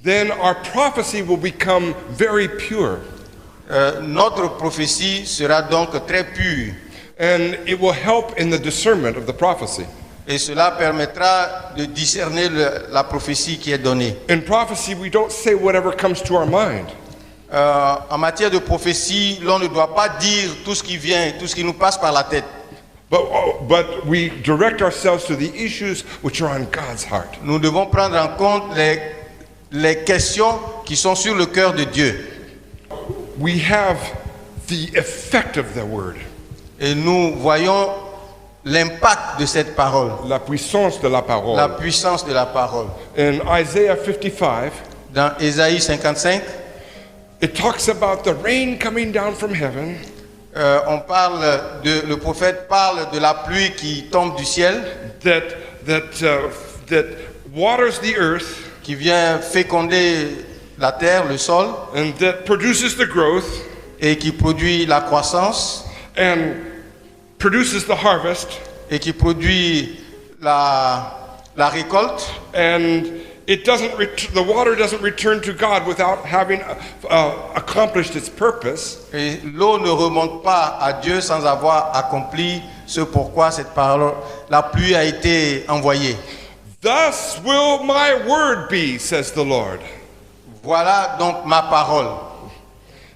then our prophecy will become very pure. Notre prophétie sera donc très pure. And it will help in the discernment of the prophecy. Et cela permettra de discerner la prophétie qui est donnée. In prophecy, we don't say whatever comes to our mind. En matière de prophétie, l'on ne doit pas dire tout ce qui vient, tout ce qui nous passe par la tête. But we direct ourselves to the issues which are on God's heart. Nous devons prendre en compte les questions qui sont sur le cœur de Dieu. We have the effect of the word, Et nous voyons l'impact de cette parole, la puissance de la parole. la puissance de la parole. In Isaiah 55, Dans Ésaïe 55, it talks about the rain coming down from heaven, le prophète parle de la pluie qui tombe du ciel, that waters the earth, qui vient féconder la terre, le sol, and that produces the growth et qui produit la croissance, and produces the harvest, et qui produit la récolte. and the water doesn't return to God without having accomplished its purpose. Et l'eau ne remonte pas à Dieu sans avoir accompli ce pourquoi la pluie a été envoyée. Thus will my word be, says the Lord. Voilà donc ma parole.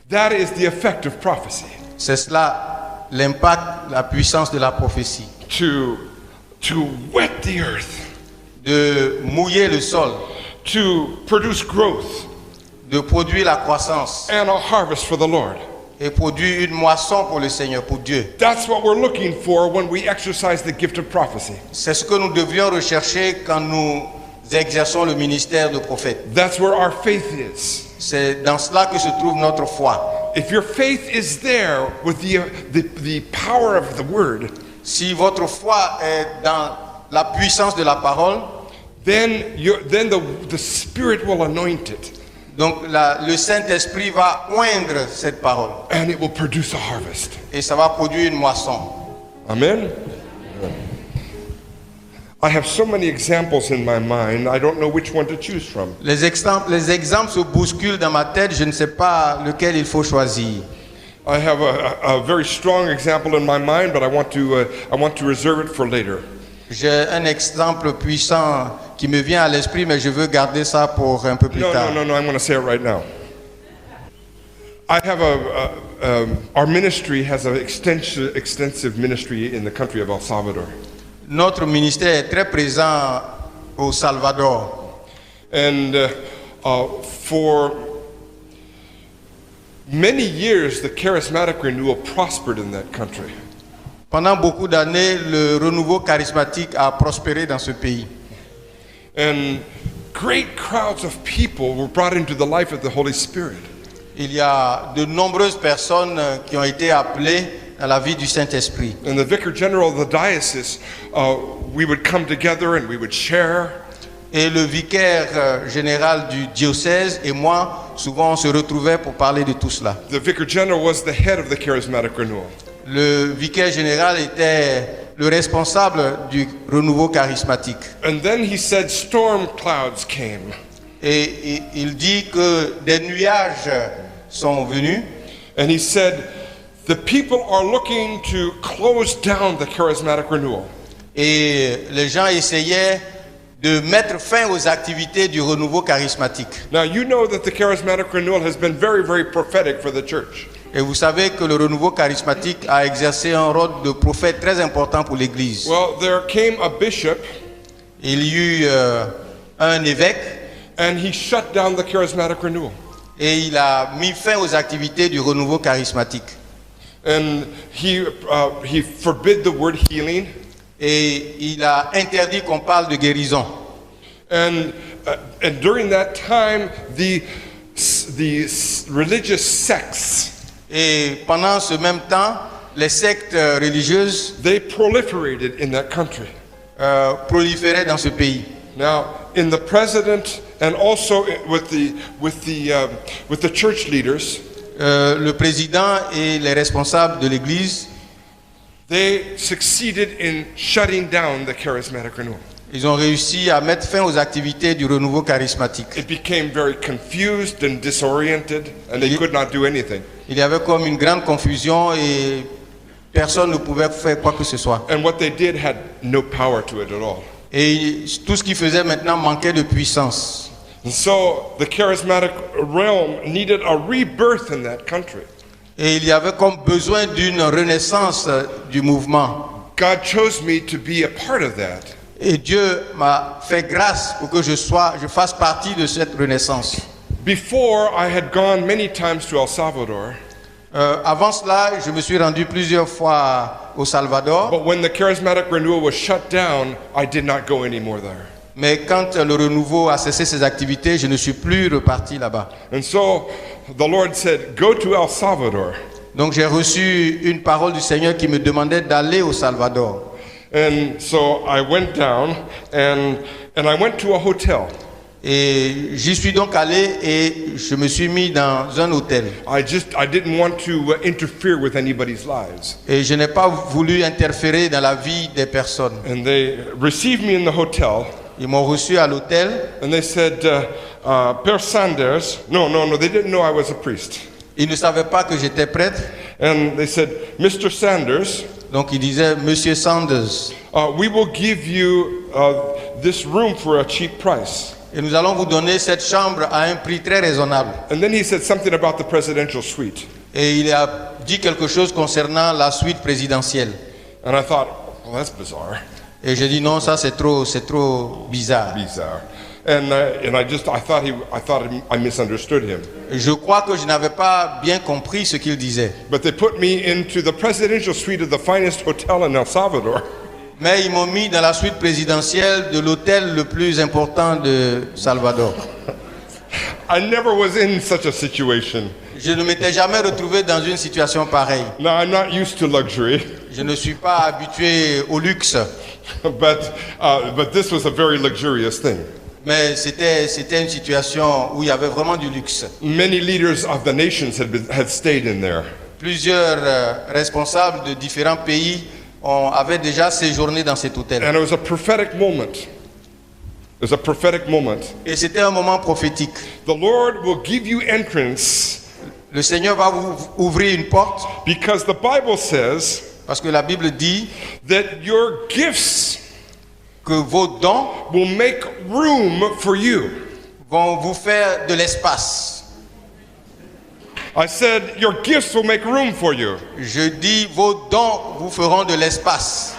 That is the effect of prophecy. C'est cela l'impact, la puissance de la prophétie. To wet the earth, De mouiller le sol, to produce growth de produire la croissance and a harvest for the Lord. et produire une moisson pour le Seigneur, pour Dieu. That's what we're looking for when we exercise the gift of prophecy. C'est ce que nous devrions rechercher quand nous exerçons le ministère de prophète. That's where our faith is. C'est dans cela que se trouve notre foi. If your faith is there with the power of the word, Si votre foi est dans la puissance de la parole, then the Spirit will anoint it, donc le Saint-Esprit va oindre cette parole and it will produce a harvest. et ça va produire une moisson. Amen? I have so many examples in my mind, I don't know which one to choose from. Les exemples se bousculent dans ma tête, je ne sais pas lequel il faut choisir. I have a very strong example in my mind, but I want to reserve it for later. J'ai un exemple puissant qui me vient à l'esprit, mais je veux garder ça pour un peu plus tard. No, I'm going to say it right now. I have our ministry has an extensive ministry in the country of El Salvador. Notre ministère est très présent au Salvador. And for many years, the charismatic renewal prospered in that country. Pendant beaucoup d'années, le renouveau charismatique a prospéré dans ce pays. And great crowds of people were brought into the life of the Holy Spirit. Il y a de nombreuses personnes qui ont été appelées à la vie du Saint-Esprit. And the vicar general of the diocese, we would come together and we would share. Et le vicaire général du diocèse et moi, souvent on se retrouvait pour parler de tout cela. The vicar general was the head of the charismatic renewal. Le vicaire général était le responsable du renouveau charismatique. And then he said storm clouds came. Et il dit que des nuages sont venus. And he said, the people are looking to close down the charismatic renewal. Et les gens essayaient de mettre fin aux activités du renouveau charismatique. Now, you know that the charismatic renewal has been very, very prophetic for the church. Et vous savez que le renouveau charismatique a exercé un rôle de prophète très important pour l'Église. Well, there came a bishop, Il y eut un évêque and he shut down the charismatic renewal. et il a mis fin aux activités du renouveau charismatique. And he forbid the word healing. Et il a interdit qu'on parle de guérison. And during that time, the religious sects, Et pendant ce même temps, les sectes religieuses they proliferated in that country. proliféraient dans ce pays. Now, in the president and also with the church leaders, Le président et les responsables de l'Église, they succeeded in shutting down the charismatic renewal. ils ont réussi à mettre fin aux activités du renouveau charismatique. It became very confused and disoriented, and they could not do anything. Il y avait comme une grande confusion et personne ne pouvait faire quoi que ce soit. And what they did had no power to it at all. Et tout ce qu'ils faisaient maintenant manquait de puissance. And so the charismatic realm needed a rebirth in that country. Et il y avait comme besoin d'une renaissance du mouvement. God chose me to be a part of that. Et Dieu m'a fait grâce pour que je fasse partie de cette renaissance. Before, I had gone many times to El Salvador, Avant cela, je me suis rendu plusieurs fois au Salvador, but when the charismatic renewal was shut down, I did not go anymore there. mais quand le renouveau a cessé ses activités, je ne suis plus reparti là-bas. And so the Lord said, go to El Salvador. Donc j'ai reçu une parole du Seigneur qui me demandait d'aller au Salvador. And so I went down and I went to a hotel. Et j'y suis donc allé et je me suis mis dans un hôtel. I didn't want to interfere with anybody's lives. Et je n'ai pas voulu interférer dans la vie des personnes. And they received me in the hotel. Ils m'ont reçu à l'hôtel. And they said, Père Sanders, no, they didn't know I was a priest. Ils ne savaient pas que j'étais prêtre. And they said, Mr. Sanders, Donc ils disaient, Monsieur Sanders, we will give you this room for a cheap price. et nous allons vous donner cette chambre à un prix très raisonnable. And then he said something about the presidential suite. Et il a dit quelque chose concernant la suite présidentielle. And I thought, well, that's bizarre. Et j'ai dit non, ça c'est trop bizarre. Bizarre. And I thought I misunderstood him. Je crois que je n'avais pas bien compris ce qu'il disait. But they put me into the presidential suite of the finest hotel in El Salvador. Mais ils m'ont mis dans la suite présidentielle de l'hôtel le plus important de Salvador. I never was in such a situation. Je ne m'étais jamais retrouvé dans une situation pareille. Now, I'm not used to luxury, Je ne suis pas habitué au luxe. but this was a very luxurious thing. Mais c'était une situation où il y avait vraiment du luxe. Many leaders of the nations had stayed in there. Plusieurs responsables de différents pays avaient déjà séjourné dans cet hôtel. And it was a prophetic moment. It was a prophetic moment. Et c'était un moment prophétique. The Lord will give you entrance Le Seigneur va vous ouvrir une porte because the Bible says parce que la Bible dit that your gifts que vos dons will make room for you. vont vous faire de l'espace. I said, your gifts will make room for you. Je dis vos dons vous feront de l'espace.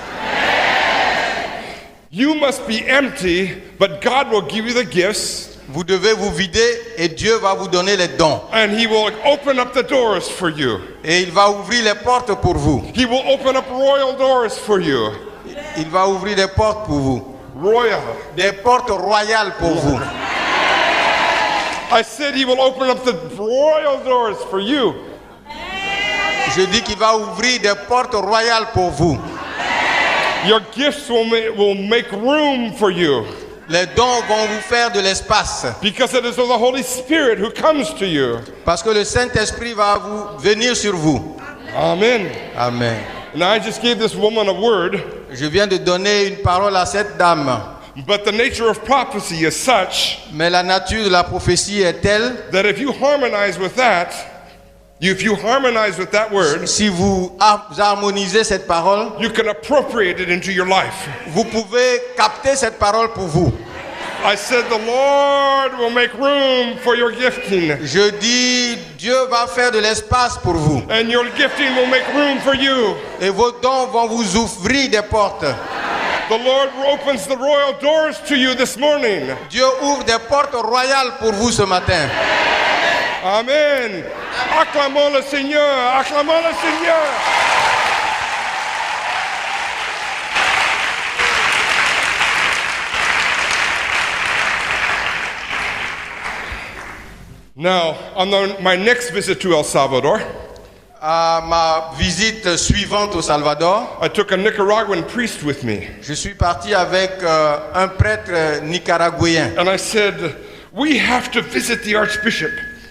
You must be empty, but God will give you the gifts, Vous devez vous vider et Dieu va vous donner les dons. and He will open up the doors for you. Et il va ouvrir les portes pour vous. He will open up royal doors for you. Il va ouvrir des portes pour vous. Royal. Des portes royales pour vous. I said He will open up the royal doors for you. Je dis qu'il va ouvrir des portes royales pour vous. Your gifts will make room for you. Les dons vont vous faire de l'espace. Because it is the Holy Spirit who comes to you. Parce que le Saint-Esprit va venir sur vous. Amen. Amen. And I just gave this woman a word, Je viens de donner une parole à cette dame. but the nature of prophecy is such Mais la nature de la prophétie est telle that if you harmonize with that, If you harmonize with that word, Si vous harmonisez cette parole, you can appropriate it into your life. vous pouvez capter cette parole pour vous. I said, the Lord will make room for your gifting, Je dis, Dieu va faire de l'espace pour vous. and your gifting will make room for you. Et vos dons vont vous ouvrir des portes. The Lord opens the royal doors to you this morning. Dieu ouvre des portes royales pour vous ce matin. Amen. Acclamons le Seigneur. Acclamons le Seigneur. Now, on my next visit to El Salvador, À ma visite suivante au Salvador, I took a Nicaraguan priest with me. je suis parti avec un prêtre nicaraguayen. And I said, we have to visit the Archbishop,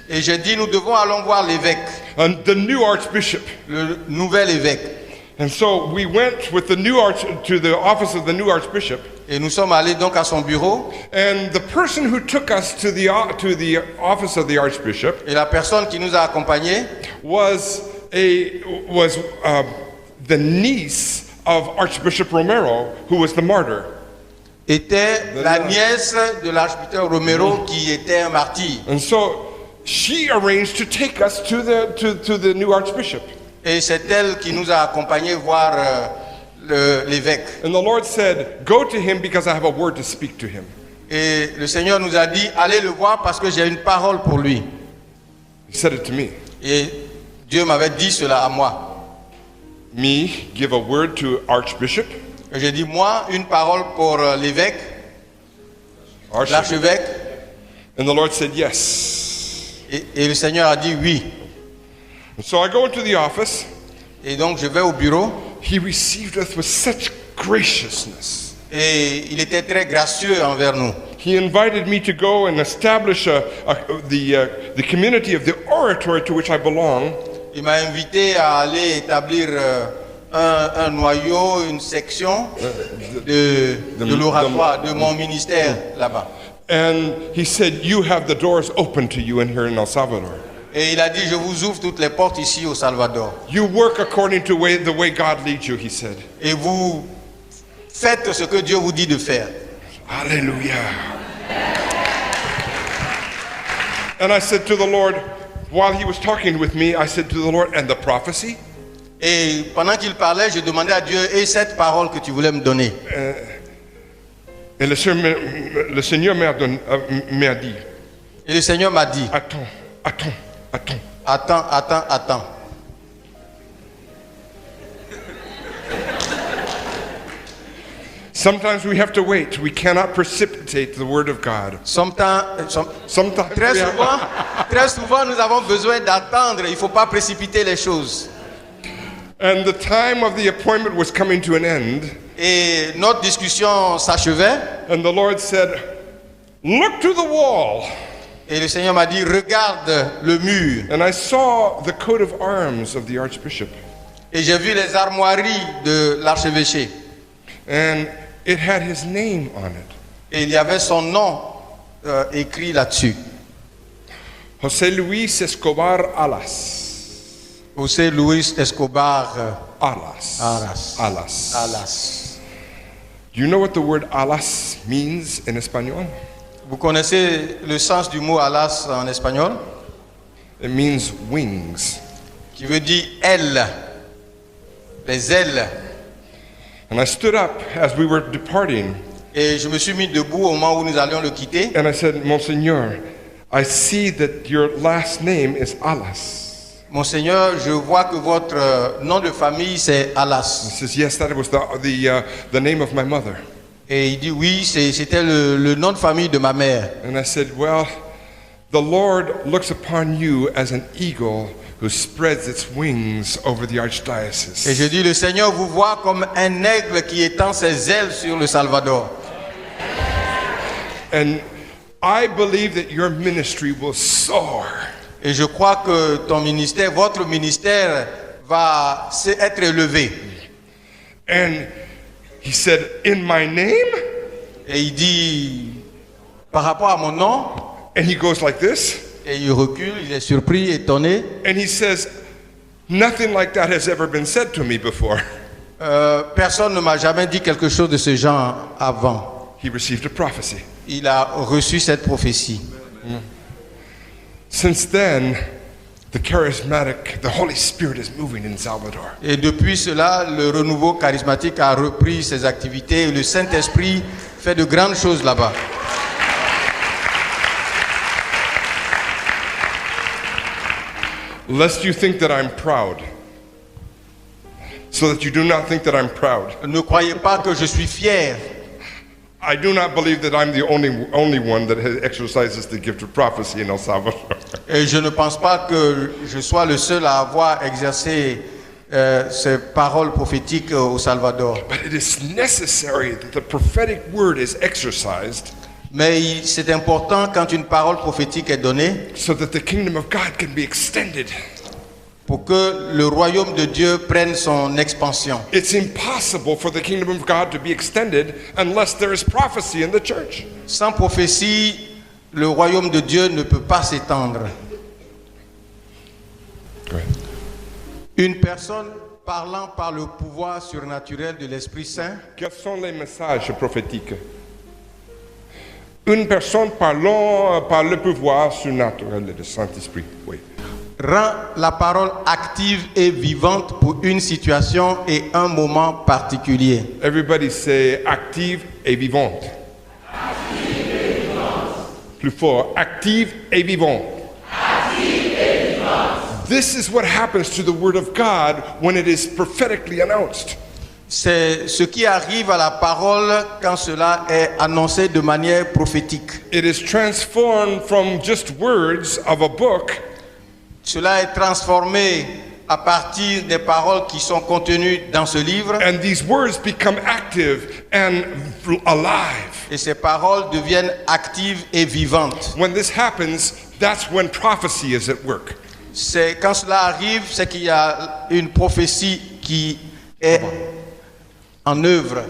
Et j'ai dit, nous devons aller voir l'évêque, and the new Archbishop. le nouvel évêque. And so we went with the to the office of the new Archbishop. Et nous sommes allés donc à son bureau. And the person who took us to the office of the Archbishop Et la personne qui nous a accompagnés was the niece of Archbishop Romero, who was the martyr. était la nièce de l'archbishop Romero qui était un martyr. And so she arranged to take us to the new Archbishop. Et c'est elle qui nous a accompagnés voir l'évêque. And the Lord said, "Go to him because I have a word to speak to him." Et le Seigneur nous a dit, allez le voir parce que j'ai une parole pour lui. He said it to me. Et Dieu m'avait dit cela à moi. Me give a word to Archbishop. Et j'ai dit, moi, une parole pour l'évêque, l'archevêque. And the Lord said, "Yes." Et le Seigneur a dit oui. And so I go into the office. Et donc je vais au bureau. He received us with such graciousness. Et il était très gracieux envers nous. He invited me to go and establish the community of the oratory to which I belong. Il m'a invité à aller établir un noyau, une section de l'oratoire, de mon ministère là-bas. And he said, "You have the doors open to you in here in El Salvador. Et il a dit, je vous ouvre toutes les portes ici au Salvador. You work according to the way God leads you," he said. Et vous faites ce que Dieu vous dit de faire. Hallelujah. And I said to the Lord, while he was talking with me, I said to the Lord, "And the prophecy?" Et pendant qu'il parlait, je demandais à Dieu, et cette parole que tu voulais me donner? Et le Seigneur m'a dit, Et le Seigneur m'a dit, attends. attends. Sometimes we have to wait. We cannot precipitate the word of God. Sometimes, Sometimes très souvent, nous avons besoin d'attendre. Il ne faut pas précipiter les choses. And the time of the appointment was coming to an end. Et notre discussion s'achevait. And the Lord said, "Look to the wall." Et le Seigneur m'a dit, regarde le mur. And I saw the coat of arms of the Archbishop. Et j'ai vu les armoiries de l'archevêché. And it had his name on it. Et il y avait son nom écrit là-dessus. José Luis Escobar Alas. José Luis Escobar Alas. Alas. Alas. Alas. Do you know what the word alas means in Espanol? Vous connaissez le sens du mot alas en espagnol? It means wings. Qui veut dire aile. Les ailes. And I stood up as we were departing. Et je me suis mis debout au moment où nous allions le quitter. And I said, "Monseigneur, I see that your last name is Alas." Monseigneur, je vois que votre nom de famille c'est He Alas. says, "Yes, that was the name of my mother." Et il dit oui, c'était le nom de famille de ma mère. And I said, "Well, the Lord looks upon you as an eagle who spreads its wings over the Et archdiocese." je dis, le Seigneur vous voit comme un aigle qui étend ses ailes sur le Salvador. And I believe that your ministry will soar. Et je crois que ton ministère, votre ministère va être élevé. And he said, "In my name?" Et il dit, par rapport à mon nom, And he goes like this. Et il recule, il est surpris, étonné. and he says, "Nothing like that has ever been said to me before." Personne ne m'a jamais dit quelque chose de ce genre avant. He received a prophecy. Il a reçu cette prophétie. Since then, the Holy Spirit is moving in Salvador. Et depuis cela, le renouveau charismatique a repris ses activités et le Saint-Esprit fait de grandes choses là-bas. Lest you think that I'm proud, so that you do not think that I'm proud. Ne croyez pas que je suis fier. I do not believe that I'm the only one that exercises the gift of prophecy in El Salvador. Et je ne pense pas que je sois le seul à avoir exercé ces paroles prophétiques au Salvador. But it is necessary that the prophetic word is exercised Mais c'est important quand une parole prophétique est donnée so that the kingdom of God can be extended. pour que le royaume de Dieu prenne son expansion. It's impossible for the kingdom of God to be extended unless there is prophecy in the church. Sans prophétie, le royaume de Dieu ne peut pas s'étendre. Go ahead. Une personne parlant par le pouvoir surnaturel de l'Esprit Saint Quels sont les messages prophétiques? Une personne parlant par le pouvoir surnaturel du Saint-Esprit. Oui. rend la parole active et vivante pour une situation et un moment particulier. Everybody say active et vivante. Active et vivante. Plus fort, active et vivante. Active et vivante. This is what happens to the word of God when it is prophetically announced. C'est ce qui arrive à la parole quand cela est annoncé de manière prophétique. It is transformed from just words of a book. Cela est transformé à partir des paroles qui sont contenues dans ce livre. And these words become active and alive. Et ces paroles deviennent actives et vivantes. When this happens, that's when prophecy is at work. C'est quand cela arrive, c'est qu'il y a une prophétie qui est en œuvre.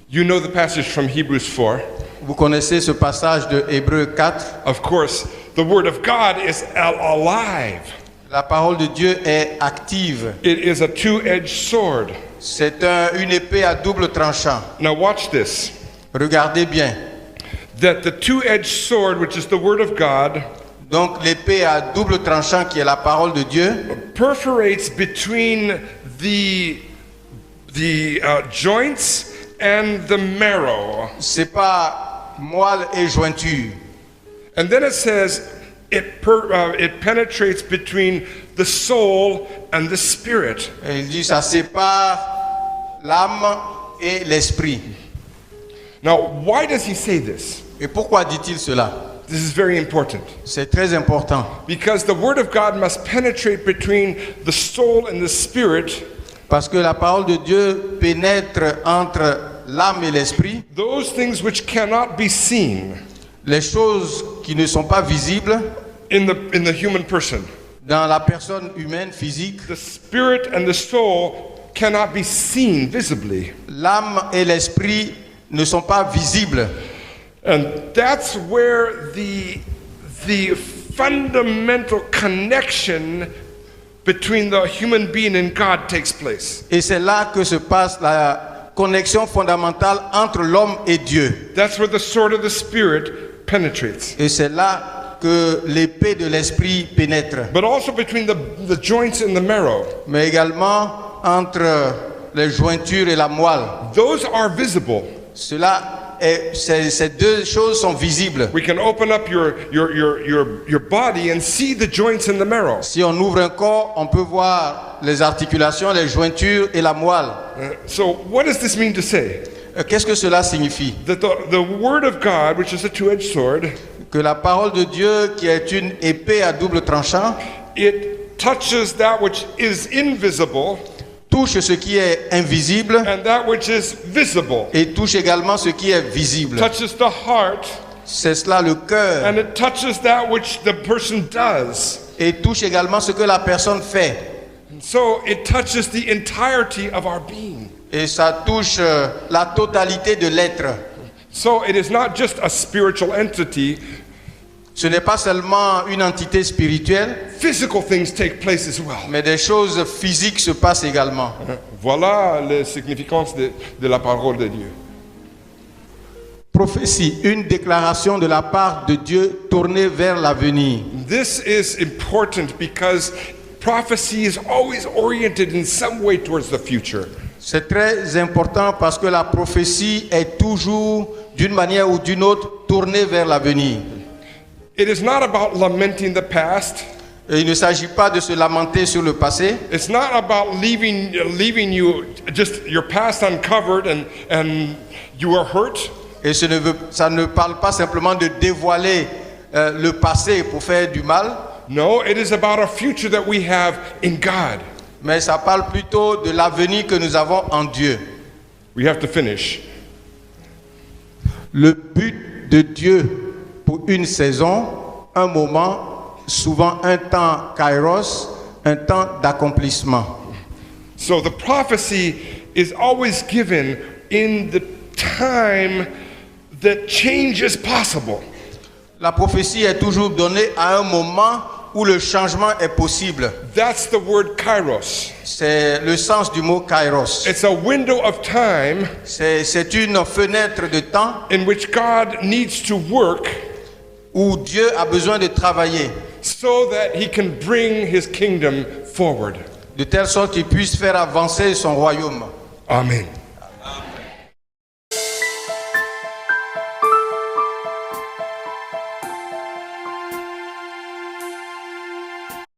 You know the passage from Hebrews 4. Vous connaissez ce passage de Hébreux 4. Of course, the word of God is alive. La parole de Dieu est active. It is a two-edged sword. C'est une épée à double tranchant. Now watch this. Regardez bien. That the two-edged sword, which is the word of God, Donc l'épée à double tranchant qui est la parole de Dieu perforates between the joints and the marrow. c'est pas moelle et jointure. And then it says it penetrates between the soul and the spirit. Et il dit ça sépare l'âme et l'esprit. Now, why does he say this? Et pourquoi dit-il cela? This is very important. C'est très important. Because the word of God must penetrate between the soul and the spirit. Parce que la parole de Dieu pénètre entre l'âme et l'esprit. Those things which cannot be seen Les choses qui ne sont pas visibles in the human person. dans la personne humaine physique. The spirit and the soul cannot be seen visibly. L'âme et l'esprit ne sont pas visibles. And that's where the fundamental connection between the human being and God takes place. Et c'est là que se passe la connexion fondamentale entre l'homme et Dieu. That's where the sword of the Spirit penetrates. Et c'est là que l'épée de l'esprit pénètre. But also between the joints and the marrow. Mais également entre les jointures et la moelle. Those are visible. Ces deux choses sont visibles. We can open up your body and see the joints and the marrow. Si on ouvre un corps, on peut voir les articulations, les jointures et la moelle. So what does this mean to say? Qu'est-ce que cela signifie? That the word of God, which is a two-edged sword, Que la parole de Dieu, qui est une épée à double tranchant, it touches that which is invisible touche ce qui est invisible and that which is visible. et touche également ce qui est visible. Touches the heart C'est cela le cœur. and it touches that which the person does. Et touche également ce que la personne fait. So it touches the entirety of our being. Et ça touche la totalité de l'être. So it is not just a spiritual entity Ce n'est pas seulement une entité spirituelle, Physical things take place as well. mais des choses physiques se passent également. Voilà la significance de la parole de Dieu. Prophétie, une déclaration de la part de Dieu tournée vers l'avenir. This is important because prophecy is always oriented in some way towards the future. C'est très important parce que la prophétie est toujours, d'une manière ou d'une autre, tournée vers l'avenir. It is not about lamenting the past. Et il ne s'agit pas de se lamenter sur le passé. It's not about leaving you just your past uncovered and you are hurt. Et ça ne parle pas simplement de dévoiler le passé pour faire du mal, No, it is about a future that we have in God. mais ça parle plutôt de l'avenir que nous avons en Dieu. We have to finish. Le but de Dieu pour une saison, un moment, souvent un temps kairos, un temps d'accomplissement. So the prophecy is always given in the time that change is possible. La prophétie est toujours donnée à un moment où le changement est possible. That's the word kairos. C'est le sens du mot kairos. It's a window of time C'est une fenêtre de temps in which God needs to work où Dieu a besoin de travailler, so that he can bring his kingdom forward. de telle sorte qu'il puisse faire avancer son royaume. Amen.